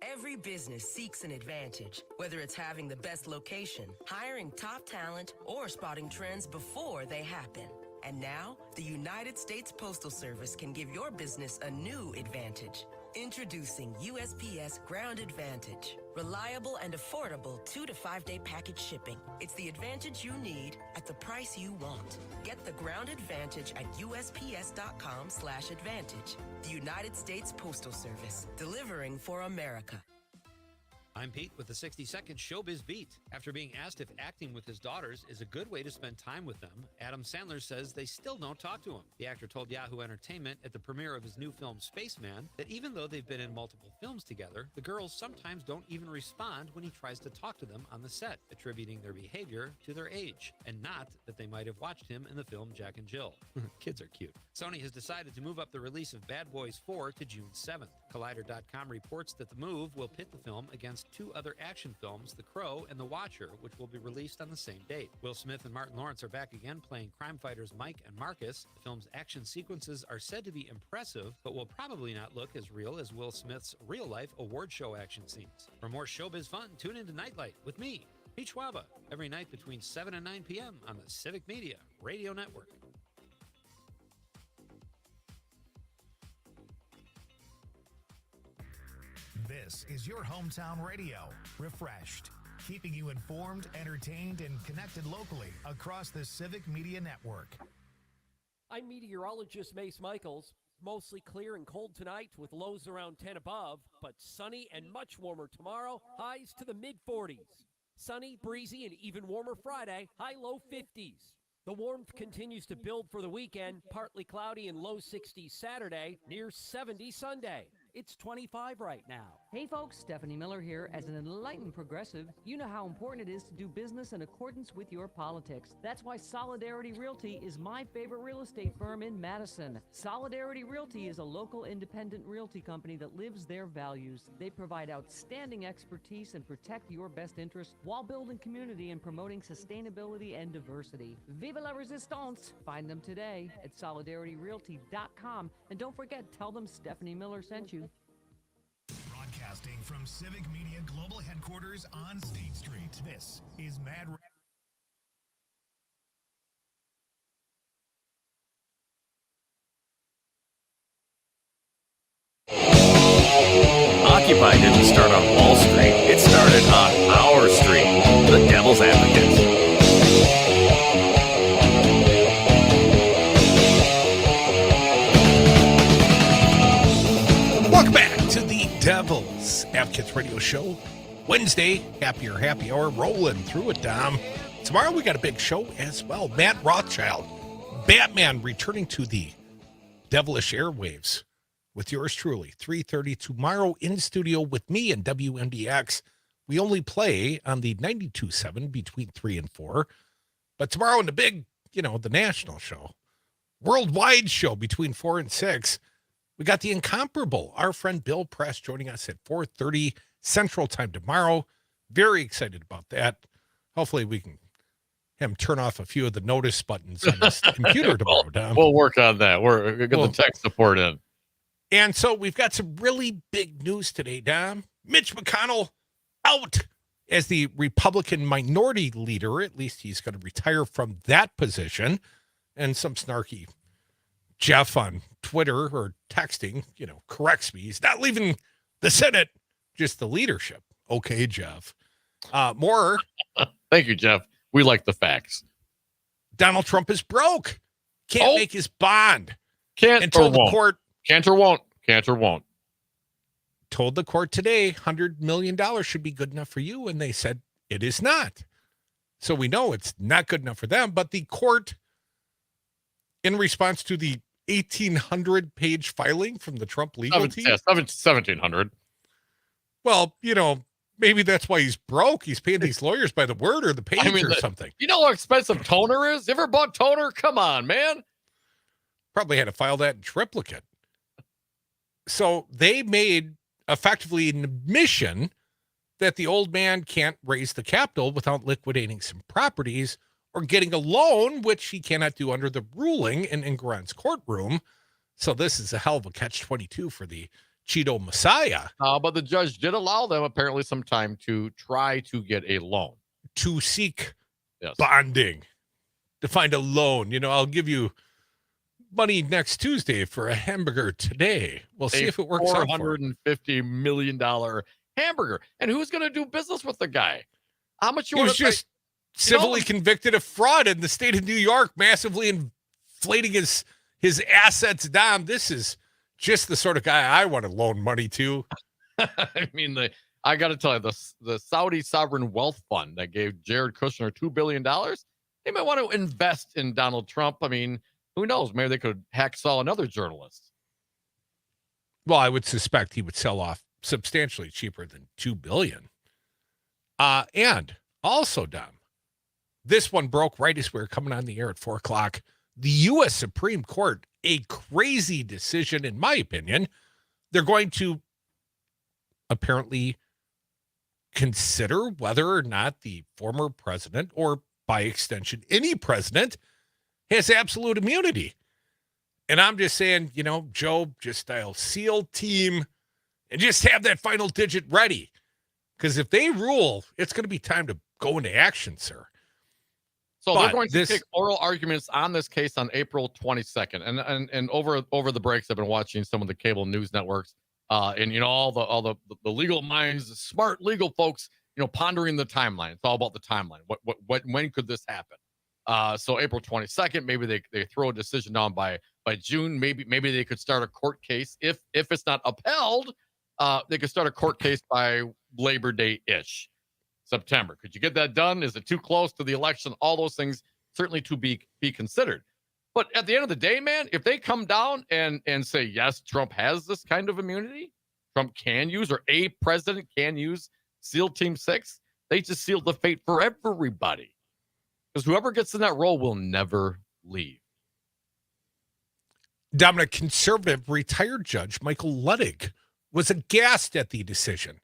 Every business seeks an advantage, whether it's having the best location, hiring top talent, or spotting trends before they happen. And now, the United States Postal Service can give your business a new advantage. Introducing USPS Ground Advantage. Reliable and affordable 2 to 5 day package shipping. It's the advantage you need at the price you want. Get the Ground Advantage at USPS.com/advantage. The United States Postal Service, delivering for America. I'm Pete with the 60-second Showbiz Beat. After being asked if acting with his daughters is a good way to spend time with them, Adam Sandler says they still don't talk to him. The actor told Yahoo Entertainment at the premiere of his new film Spaceman that even though they've been in multiple films together, the girls sometimes don't even respond when he tries to talk to them on the set, attributing their behavior to their age, and not that they might have watched him in the film Jack and Jill. Kids are cute. Sony has decided to move up the release of Bad Boys 4 to June 7th. Collider.com reports that the move will pit the film against 2 other action films, The Crow and The Watcher, which will be released on the same date. Will Smith and Martin Lawrence are back again playing crime fighters Mike and Marcus. The film's action sequences are said to be impressive, but will probably not look as real as Will Smith's real-life award show action scenes. For more showbiz fun, tune into Nightlight with me, Pete Schwaba, every night between 7 and 9 p.m. on the Civic Media Radio Network. This is your hometown radio, refreshed, keeping you informed, entertained, and connected locally across the Civic Media Network. I'm meteorologist Mace Michaels. Mostly clear and cold tonight with lows around 10 above, but sunny and much warmer tomorrow, highs to the mid-40s. Sunny, breezy, and even warmer Friday, high-low 50s. The warmth continues to build for the weekend, partly cloudy and low 60s Saturday, near 70 Sunday. It's 25 right now. Hey folks, Stephanie Miller here. As an enlightened progressive, you know how important it is to do business in accordance with your politics. That's why Solidarity Realty is my favorite real estate firm in Madison. Solidarity Realty is a local independent realty company that lives their values. They provide outstanding expertise and protect your best interests while building community and promoting sustainability and diversity. Vive la resistance! Find them today at solidarityrealty.com. And don't forget, tell them Stephanie Miller sent you. Broadcasting from Civic Media Global Headquarters on State Street. This is Mad Occupy didn't start on Wall Street. It started on our street, the Devil's Advocates. Welcome back to the Devil's Advocates Radio Show. Wednesday, happy hour, rolling through it, Dom. Tomorrow we got a big show as well. Matt Rothschild, Batman, returning to the devilish airwaves with yours truly. 3:30 tomorrow in studio with me and WMDX. We only play on the 92.7 between 3 and 4. But tomorrow in the big, the national show, worldwide show between 4 and 6, we got the incomparable, our friend Bill Press joining us at 4:30 Central Time tomorrow. Very excited about that. Hopefully we can have him turn off a few of the notice buttons on his computer tomorrow, Dom. We'll work on that. We'll get the tech support in. And so we've got some really big news today, Dom. Mitch McConnell out as the Republican minority leader. At least he's going to retire from that position. And some snarky Jeff on Twitter or texting, corrects me. He's not leaving the Senate, just the leadership. Okay, Jeff. More. Thank you, Jeff. We like the facts. Donald Trump is broke. Can't make his bond. Can't and told or won't. The court. Can't or won't. Can't or won't. Told the court today $100 million should be good enough for you, and they said it is not. So we know it's not good enough for them, but the court, in response to the 1,800-page filing from the Trump legal team. 1,700. Well, maybe that's why he's broke. He's paying these lawyers by the word or the page or something. You know how expensive toner is? You ever bought toner? Come on, man. Probably had to file that in triplicate. So they made effectively an admission that the old man can't raise the capital without liquidating some properties or getting a loan, which he cannot do under the ruling in Ingran's courtroom. So this is a hell of a catch-22 for the Cheeto Messiah. But the judge did allow them apparently some time to try to get a loan. To seek bonding, to find a loan. I'll give you money next Tuesday for a hamburger today. We'll see if it works out. $450 million hamburger. And who's going to do business with the guy? How much you he want was to just civilly convicted of fraud in the state of New York, massively inflating his assets down. This is just the sort of guy I want to loan money to. I mean, I got to tell you, the Saudi Sovereign Wealth Fund that gave Jared Kushner $2 billion, they might want to invest in Donald Trump. I mean, who knows? Maybe they could hacksaw another journalist. Well, I would suspect he would sell off substantially cheaper than $2 billion. And also, Dom, this one broke right as we were coming on the air at 4 o'clock. The U.S. Supreme Court, a crazy decision, in my opinion. They're going to apparently consider whether or not the former president, or by extension, any president, has absolute immunity. And I'm just saying, Joe, just dial SEAL team and just have that final digit ready. Because if they rule, it's going to be time to go into action, sir. So they're going to take oral arguments on this case on April 22nd. And over the breaks, I've been watching some of the cable news networks, and all the legal minds, the smart legal folks, pondering the timeline. It's all about the timeline. When could this happen? So April 22nd, maybe they throw a decision down by June. Maybe they could start a court case. If it's not upheld, they could start a court case by Labor Day-ish. September. Could you get that done? Is it too close to the election? All those things certainly to be considered. But at the end of the day, man, if they come down and say, yes, Trump has this kind of immunity, Trump can use, or a president can use SEAL Team 6, they just sealed the fate for everybody. Because whoever gets in that role will never leave. Dominic, conservative retired judge Michael Luttig was aghast at the decision.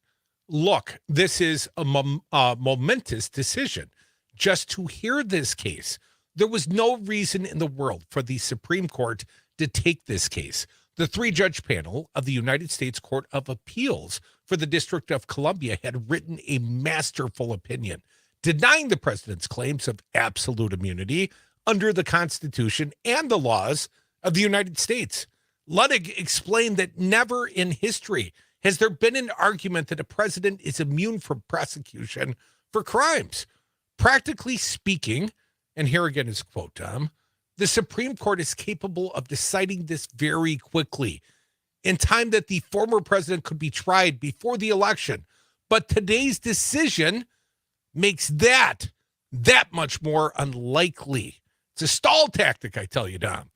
Look, this is a momentous decision. Just to hear this case, there was no reason in the world for the Supreme Court to take this case. The 3-judge panel of the United States Court of Appeals for the District of Columbia had written a masterful opinion denying the president's claims of absolute immunity under the Constitution and the laws of the United States. Luttig explained that never in history has there been an argument that a president is immune from prosecution for crimes. Practically speaking, and here again is quote, Tom, the Supreme Court is capable of deciding this very quickly in time that the former president could be tried before the election. But today's decision makes that much more unlikely. It's a stall tactic, I tell you, Dom.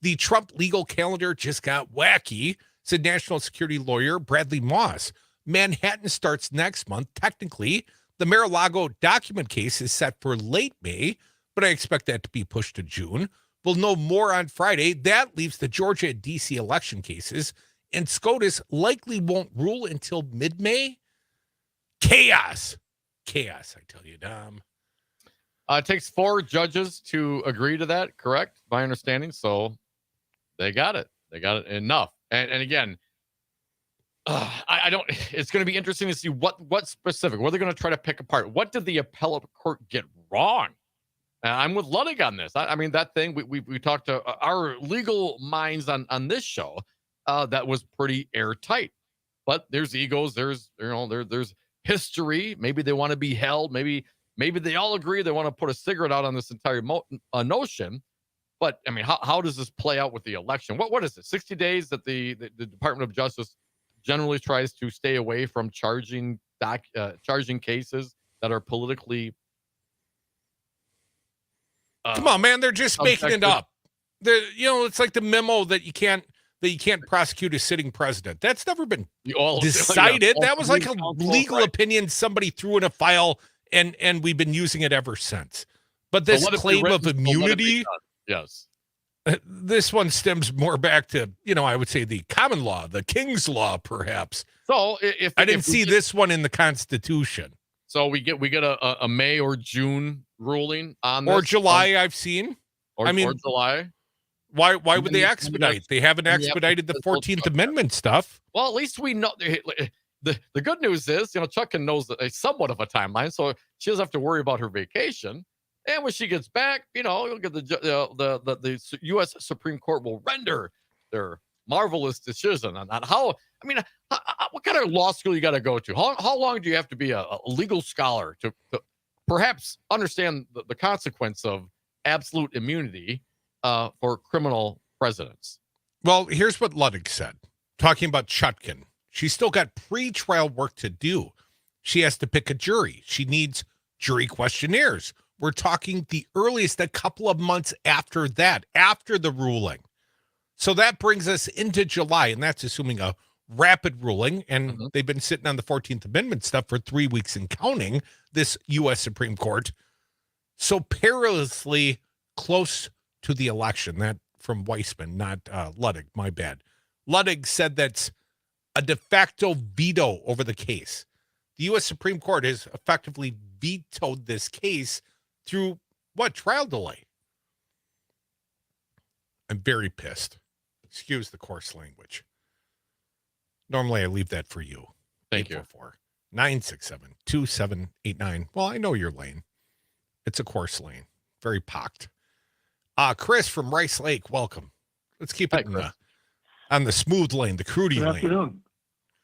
The Trump legal calendar just got wacky, said national security lawyer Bradley Moss. Manhattan starts next month. Technically, the Mar-a-Lago document case is set for late May, but I expect that to be pushed to June. We'll know more on Friday. That leaves the Georgia and D.C. election cases, and SCOTUS likely won't rule until mid-May. Chaos. chaos, I tell you, Dom. It takes 4 judges to agree to that, correct? My understanding. So they got it. They got it enough. And again, I don't. It's going to be interesting to see what specific. What they're going to try to pick apart. What did the appellate court get wrong? I'm with Ludwig on this. I mean, that thing we talked to our legal minds on this show. That was pretty airtight. But there's egos. There's history. Maybe they want to be held. Maybe they all agree they want to put a cigarette out on this entire notion. But I mean, how does this play out with the election? What is it? 60 days that the Department of Justice generally tries to stay away from charging cases that are politically. Come on, man! They're just making it up. It's like the memo that you can't prosecute a sitting president. That's never been decided. That was like a legal opinion somebody threw in a file, and we've been using it ever since. But this claim of immunity, yes, this one stems more back to, I would say the common law, the King's law, perhaps. So if I didn't see this one in the Constitution. So we get a May or June ruling on this. Or July, I've seen. Or July. Why would they expedite? They haven't expedited the 14th Amendment stuff. Well, at least we know. The good news is, Chuck knows somewhat of a timeline, so she doesn't have to worry about her vacation. And when she gets back, you'll get the U.S. Supreme Court will render their marvelous decision on how. I mean, what kind of law school you got to go to? How long do you have to be a legal scholar to perhaps understand the consequence of absolute immunity for criminal presidents? Well, here's what Ludwig said, talking about Chutkin. She's still got pre-trial work to do. She has to pick a jury. She needs jury questionnaires. We're talking the earliest, a couple of months after that, after the ruling. So that brings us into July, and that's assuming a rapid ruling. And they've been sitting on the 14th Amendment stuff for 3 weeks and counting, this U.S. Supreme Court. So perilously close to the election. That from Weissman, not Ludwig, my bad. Ludwig said that's a de facto veto over the case. The U.S. Supreme Court has effectively vetoed this case through trial delay. I'm very pissed. Excuse the coarse language. Normally I leave that for you. Thank you. 967-2789. Well, I know your lane. It's a coarse lane. Very pocked. Chris from Rice Lake, welcome. Let's keep it on the smooth lane, the Crute lane. Afternoon.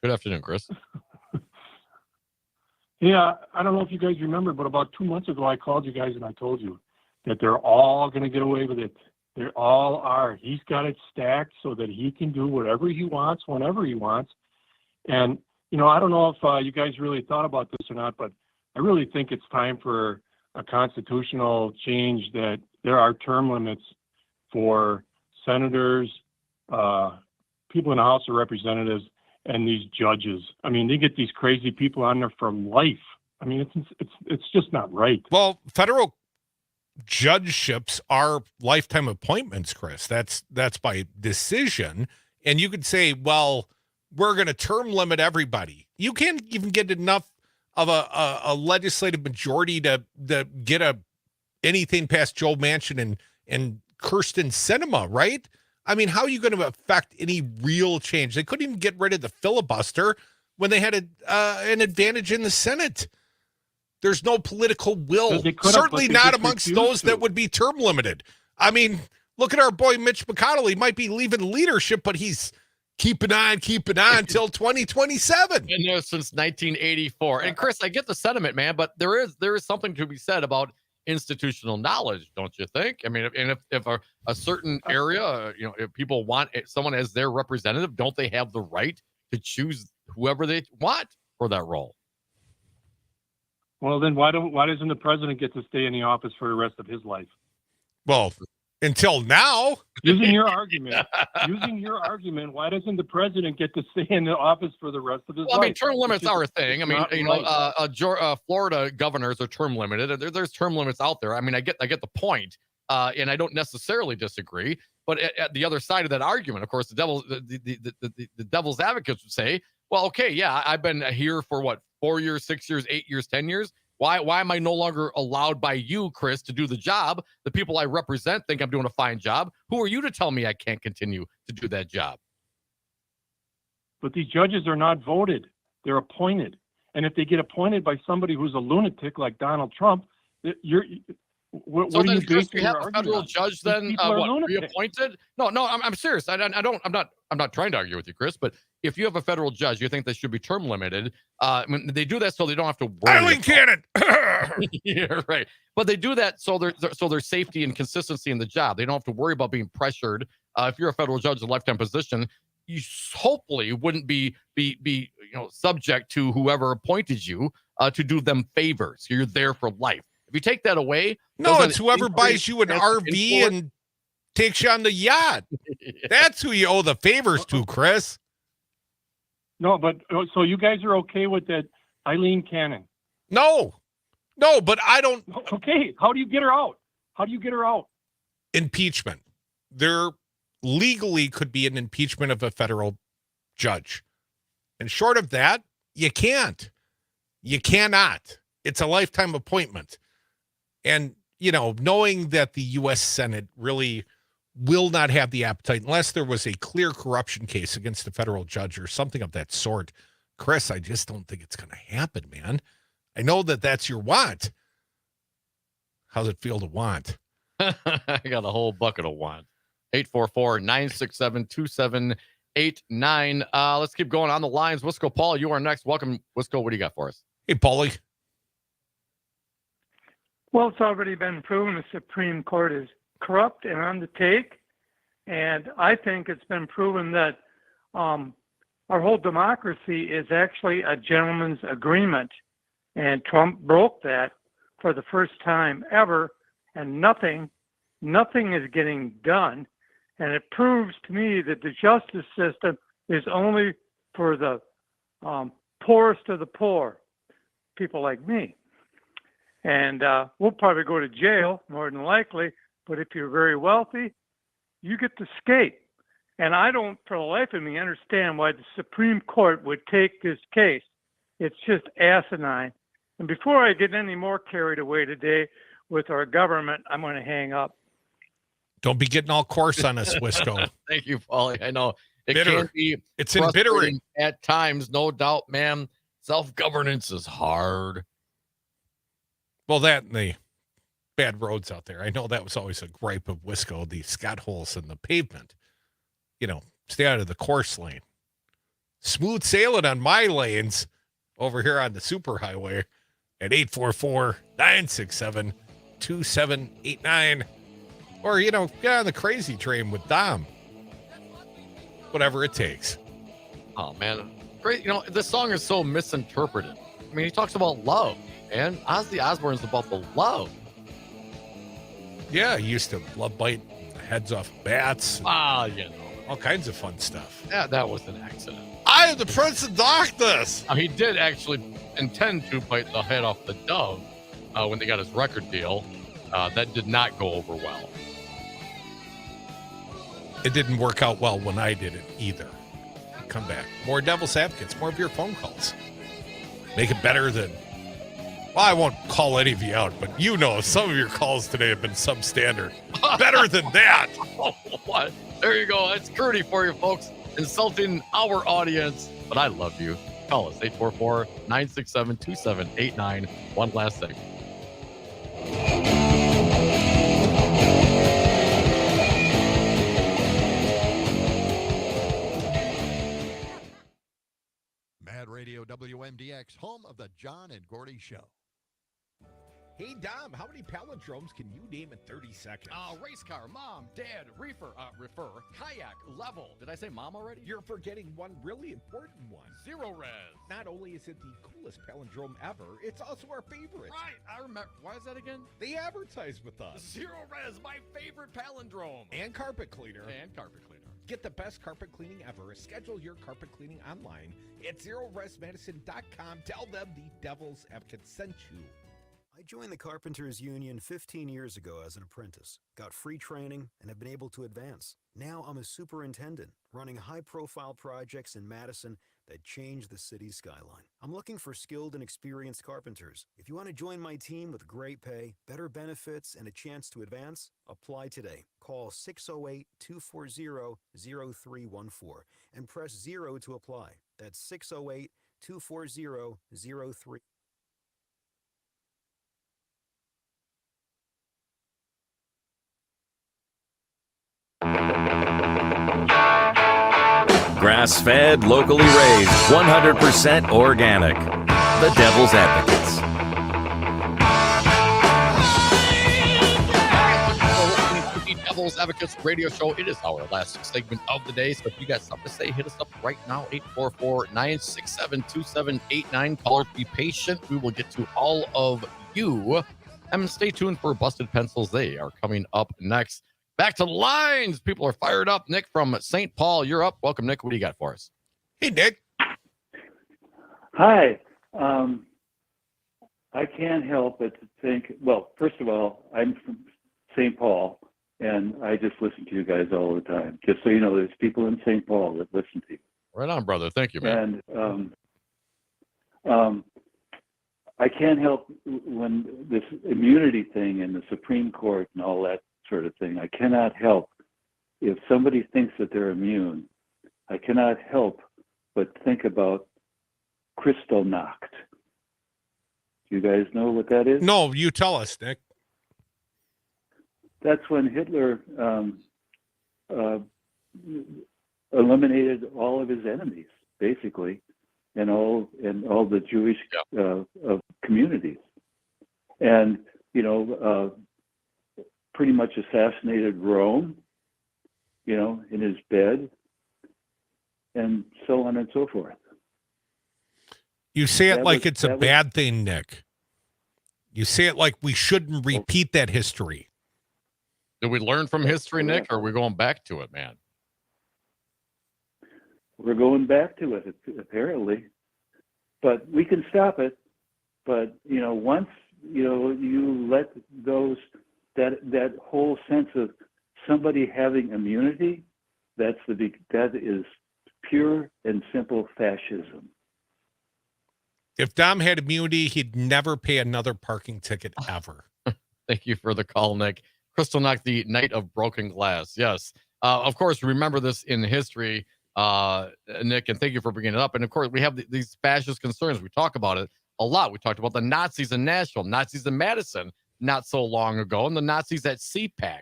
Good afternoon, Chris. Yeah, I don't know if you guys remember, but about 2 months ago, I called you guys and I told you that they're all going to get away with it. They all are. He's got it stacked so that he can do whatever he wants, whenever he wants. And, I don't know if you guys really thought about this or not, but I really think it's time for a constitutional change that there are term limits for senators, people in the House of Representatives, and these judges. I mean, they get these crazy people on there for life. I mean, it's just not right. Well, federal judgeships are lifetime appointments, Chris. That's by decision. And you could say, well, we're going to term limit everybody. You can't even get enough of a legislative majority to get anything past Joe Manchin and Kirsten Sinema, right? I mean, how are you going to affect any real change? They couldn't even get rid of the filibuster when they had an advantage in the Senate. There's no political will, certainly not amongst those that would be term limited. I mean, look at our boy Mitch McConnell. He might be leaving leadership, but he's keeping on until 2027. Been there since 1984. And Chris, I get the sentiment, man, but there is something to be said about institutional knowledge, don't you think? I mean, if a certain area, if people want someone as their representative, don't they have the right to choose whoever they want for that role? Well, then why doesn't the president get to stay in the office for the rest of his life? Well, until now. Using your argument, why doesn't the president get to stay in the office for the rest of his life? I mean, term limits are a thing. I mean, Florida governors are term limited. There's term limits out there. I mean, I get the point, and I don't necessarily disagree. But at the other side of that argument, of course, the devil's advocates would say, well, okay, yeah, I've been here for 4 years, 6 years, 8 years, 10 years. Why am I no longer allowed by you, Chris, to do the job? The people I represent think I'm doing a fine job. Who are you to tell me I can't continue to do that job? But these judges are not voted. They're appointed. And if they get appointed by somebody who's a lunatic like Donald Trump, what So are then, you Chris, basing we have your a argument federal on? judge These then people are lunatics. reappointed? No, I'm serious. I'm not trying to argue with you, Chris. But if you have a federal judge, you think they should be term limited. When they do that, so they don't have to worry. Eileen Cannon. Yeah, right. But they do that so there's safety and consistency in the job. They don't have to worry about being pressured. If you're a federal judge in a lifetime position, you hopefully wouldn't be subject to whoever appointed you to do them favors. You're there for life. If you take that away, no, it's whoever buys you an RV and takes you on the yacht. That's who you owe the favors to, Chris. No, but so you guys are okay with that Eileen Cannon? No, but I don't. Okay, how do you get her out? Impeachment. There legally could be an impeachment of a federal judge. And short of that, you can't. You cannot. It's a lifetime appointment. And, knowing that the U.S. Senate really will not have the appetite unless there was a clear corruption case against a federal judge or something of that sort. Chris, I just don't think it's going to happen, man. I know that that's your want. How's it feel to want? I got a whole bucket of want. 844-967-2789. Let's keep going on the lines. Wisco Paul, you are next. Welcome, Wisco. What do you got for us? Hey, Paulie. Well, it's already been proven the Supreme Court is corrupt and on the take. And I think it's been proven that our whole democracy is actually a gentleman's agreement. And Trump broke that for the first time ever. And nothing is getting done. And it proves to me that the justice system is only for the poorest of the poor, people like me. And we'll probably go to jail, more than likely, but if you're very wealthy, you get to skate. And I don't, for the life of me, understand why the Supreme Court would take this case. It's just asinine. And before I get any more carried away today with our government, I'm going to hang up. Don't be getting all coarse on us, Wisco. Thank you, Paulie. I know it Bitter. can be It's embittering at times, no doubt, man. Self-governance is hard. Well, that and the bad roads out there. I know that was always a gripe of Wisco, the scat holes in the pavement. Stay out of the course lane. Smooth sailing on my lanes over here on the superhighway at 844-967-2789. Or, get on the crazy train with Dom. Whatever it takes. Oh, man. Great. This song is so misinterpreted. I mean, he talks about love, and Ozzy Osbourne is about the love. Yeah, he used to love biting the heads off bats. All kinds of fun stuff. Yeah, that was an accident. I am the Prince of Darkness. He did actually intend to bite the head off the dove when they got his record deal. That did not go over well. It didn't work out well when I did it either. Come back. More Devil's Advocates, more of your phone calls. Make it better than... Well, I won't call any of you out, but some of your calls today have been substandard. Better than that. What? There you go. That's Crute for you, folks. Insulting our audience. But I love you. Call us, 844-967-2789. One last thing. Mad Radio WMDX, home of the John and Gordy Show. Hey, Dom, how many palindromes can you name in 30 seconds? Race car, mom, dad, reefer, kayak, level. Did I say mom already? You're forgetting one really important one. Zero res. Not only is it the coolest palindrome ever, it's also our favorite. Right, I remember. Why is that again? They advertise with us. Zero res, my favorite palindrome. And carpet cleaner. Get the best carpet cleaning ever. Schedule your carpet cleaning online at zeroresmedicine.com. Tell them the Devil's Advocate sent you. I joined the Carpenters Union 15 years ago as an apprentice, got free training, and have been able to advance. Now I'm a superintendent, running high-profile projects in Madison that change the city's skyline. I'm looking for skilled and experienced carpenters. If you want to join my team with great pay, better benefits, and a chance to advance, apply today. Call 608-240-0314 and press 0 to apply. That's 608-240-0314. Grass-fed, locally raised, 100% organic. The Devil's Advocates. The Devil's Advocates radio show. It is our last segment of the day. So if you got something to say, hit us up right now. 844-967-2789. Callers, be patient. We will get to all of you. And stay tuned for Busted Pencils. They are coming up next. Back to the lines. People are fired up. Nick from St. Paul, you're up. Welcome, Nick. What do you got for us? Hey, Nick. Hi. I can't help but to think, well, first of all, I'm from St. Paul, and I just listen to you guys all the time. Just so you know, there's people in St. Paul that listen to you. Right on, brother. Thank you, man. And I can't help when this immunity thing and the Supreme Court and all that sort of thing, I cannot help, if somebody thinks that they're immune, I cannot help but think about Kristallnacht. Do you guys know what that is? No, you tell us, Nick. That's when Hitler eliminated all of his enemies, basically, and all the Jewish communities, and pretty much assassinated Rome, in his bed, and so on and so forth. You say it like it's a bad thing, Nick. You say it like we shouldn't repeat that history. Did we learn from history, Nick, or are we going back to it, man? We're going back to it, apparently. But we can stop it. But, once, you let those, that whole sense of somebody having immunity, that is pure and simple fascism. If Dom had immunity, he'd never pay another parking ticket ever. Thank you for the call, Nick. Kristallnacht, the Night of Broken Glass. Yes. Of course, remember this in history, Nick, and thank you for bringing it up. And, of course, we have these fascist concerns. We talk about it a lot. We talked about the Nazis in Nashville, Nazis in Madison not so long ago, and the Nazis at CPAC.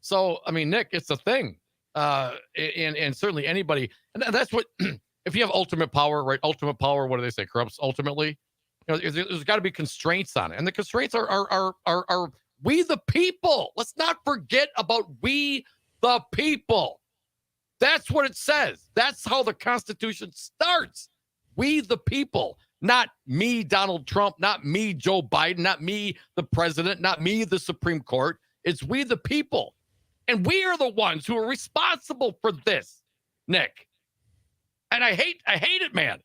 So, I mean, Nick, it's a thing. And certainly anybody, and that's what, if you have ultimate power, right? Ultimate power, what do they say? Corrupts ultimately. There's got to be constraints on it. And the constraints are we the people. Let's not forget about we the people. That's what it says. That's how the Constitution starts. We the people. Not me, Donald Trump, not me, Joe Biden, not me, the president, not me, the Supreme Court. It's we the people. And we are the ones who are responsible for this, Nick. And I hate it, man.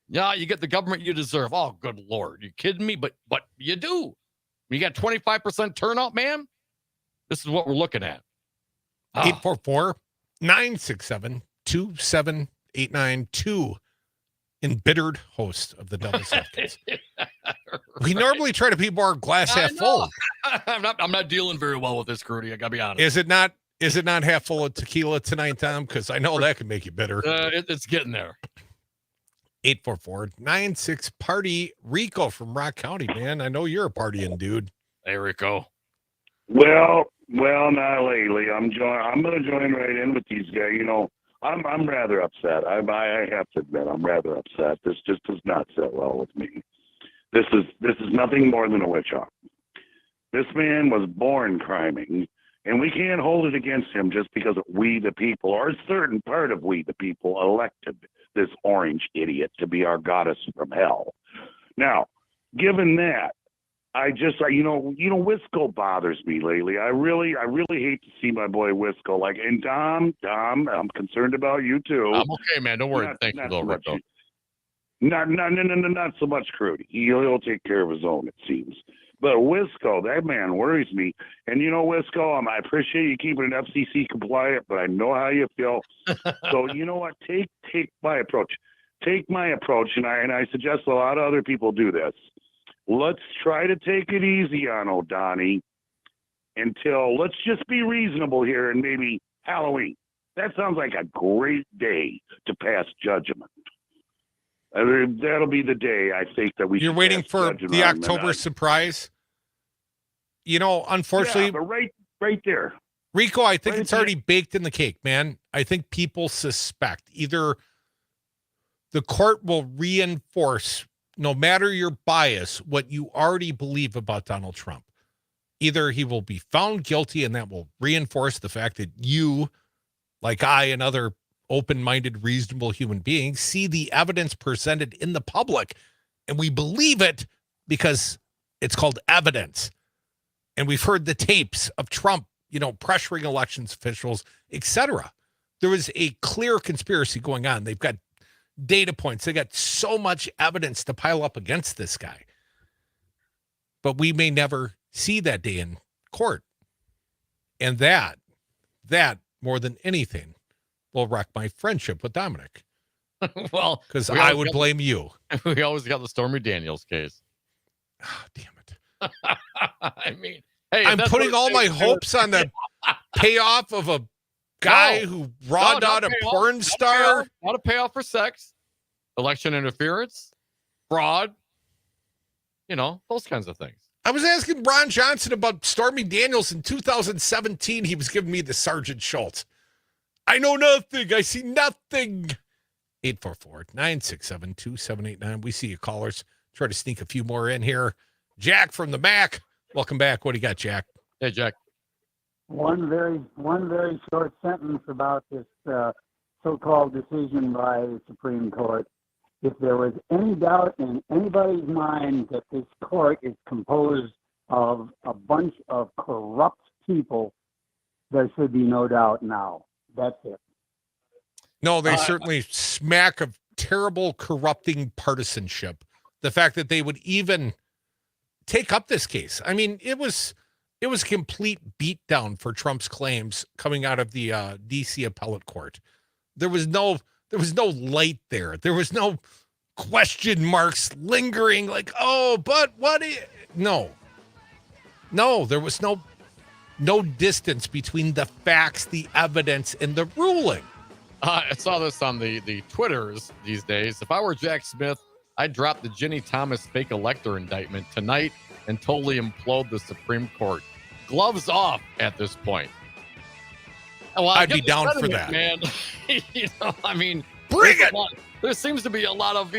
Yeah, you get the government you deserve. Oh, good Lord. You kidding me? But you do. You got 25% turnout, man. This is what we're looking at. 844-967-2789. Embittered host of the Devil's Advocates. We normally try to be more glass half full. I'm not dealing very well with this, Crute. I gotta be honest. Is it not half full of tequila tonight, Tom? Because I know that can make you bitter. It's getting there. 844-96 Party. Rico from Rock County, man. I know you're a partying dude. Hey, Rico. Well, not lately. I'm going to join right in with these guys. I'm rather upset. I have to admit, I'm rather upset. This just does not sit well with me. This is nothing more than a witch hunt. This man was born criming, and we can't hold it against him just because we the people, or a certain part of we the people, elected this orange idiot to be our goddess from hell. Now, given that, I just, Wisco bothers me lately. I really hate to see my boy Wisco. And Dom, I'm concerned about you too. I'm okay, man. Don't worry. Thank you, though, Rico. Not so much, Crute. He'll take care of his own, it seems. But Wisco, that man worries me. And Wisco, I appreciate you keeping it FCC compliant, but I know how you feel. So you know what? Take my approach. Take my approach, and I suggest a lot of other people do this. Let's try to take it easy on O'Donnell until let's just be reasonable here and maybe Halloween. That sounds like a great day to pass judgment. That'll be the day I think that we. You're should waiting pass for judgment the on October that. surprise. Unfortunately, Yeah, but right there. Rico, I think Right it's already baked in the cake, man. I think people suspect either the court will reinforce, no matter your bias, what you already believe about Donald Trump. Either he will be found guilty, and that will reinforce the fact that you, like I and other open-minded, reasonable human beings, see the evidence presented in the public, and we believe it because it's called evidence. And we've heard the tapes of Trump, pressuring elections officials, etc. There was a clear conspiracy going on. They've got data points. They got so much evidence to pile up against this guy. But we may never see that day in court. And that more than anything will wreck my friendship with Dominic. Well, because I would blame you. We always got the Stormy Daniels case. Oh, damn it. I mean, hey, I'm putting all my hopes on the payoff of a guy who rawed out a porn star. Not a payoff for sex, election interference, fraud, those kinds of things. I was asking Ron Johnson about Stormy Daniels in 2017. He was giving me the Sergeant Schultz. I know nothing. I see nothing. 844-967-2789. We see you callers. Try to sneak a few more in here. Jack from the Mac. Welcome back. What do you got, Jack? Hey, Jack. One very short sentence about this so-called decision by the Supreme Court. If there was any doubt in anybody's mind that this court is composed of a bunch of corrupt people, there should be no doubt now. That's it. No, they certainly smack of terrible, corrupting partisanship. The fact that they would even take up this case. I mean, it was a complete beatdown for Trump's claims coming out of the D.C. appellate court. There was no light there. There was no question marks lingering like, but what? No, there was no distance between the facts, the evidence, and the ruling. I saw this on the Twitters these days. If I were Jack Smith, I'd drop the Ginny Thomas fake elector indictment tonight and totally implode the Supreme Court. Gloves off at this point. Well, I'd be down for that, man. I mean, bring it. There seems to be a lot of,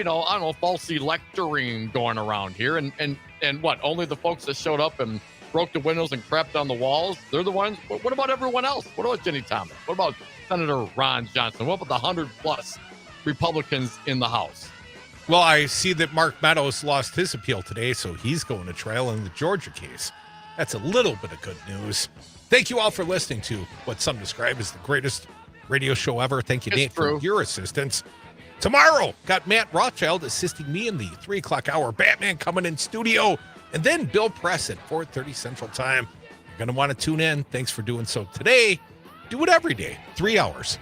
false electoring going around here. And what? Only the folks that showed up and broke the windows and crapped on the walls, they're the ones? What about everyone else? What about Ginny Thomas? What about Senator Ron Johnson? What about the 100+ Republicans in the House? Well, I see that Mark Meadows lost his appeal today, so he's going to trial in the Georgia case. That's a little bit of good news. Thank you all for listening to what some describe as the greatest radio show ever. Thank you, Nate, for your assistance. Tomorrow, got Matt Rothschild assisting me in the 3 o'clock hour. Batman coming in studio. And then Bill Press at 4:30 Central Time. You're going to want to tune in. Thanks for doing so today. Do it every day. 3 hours.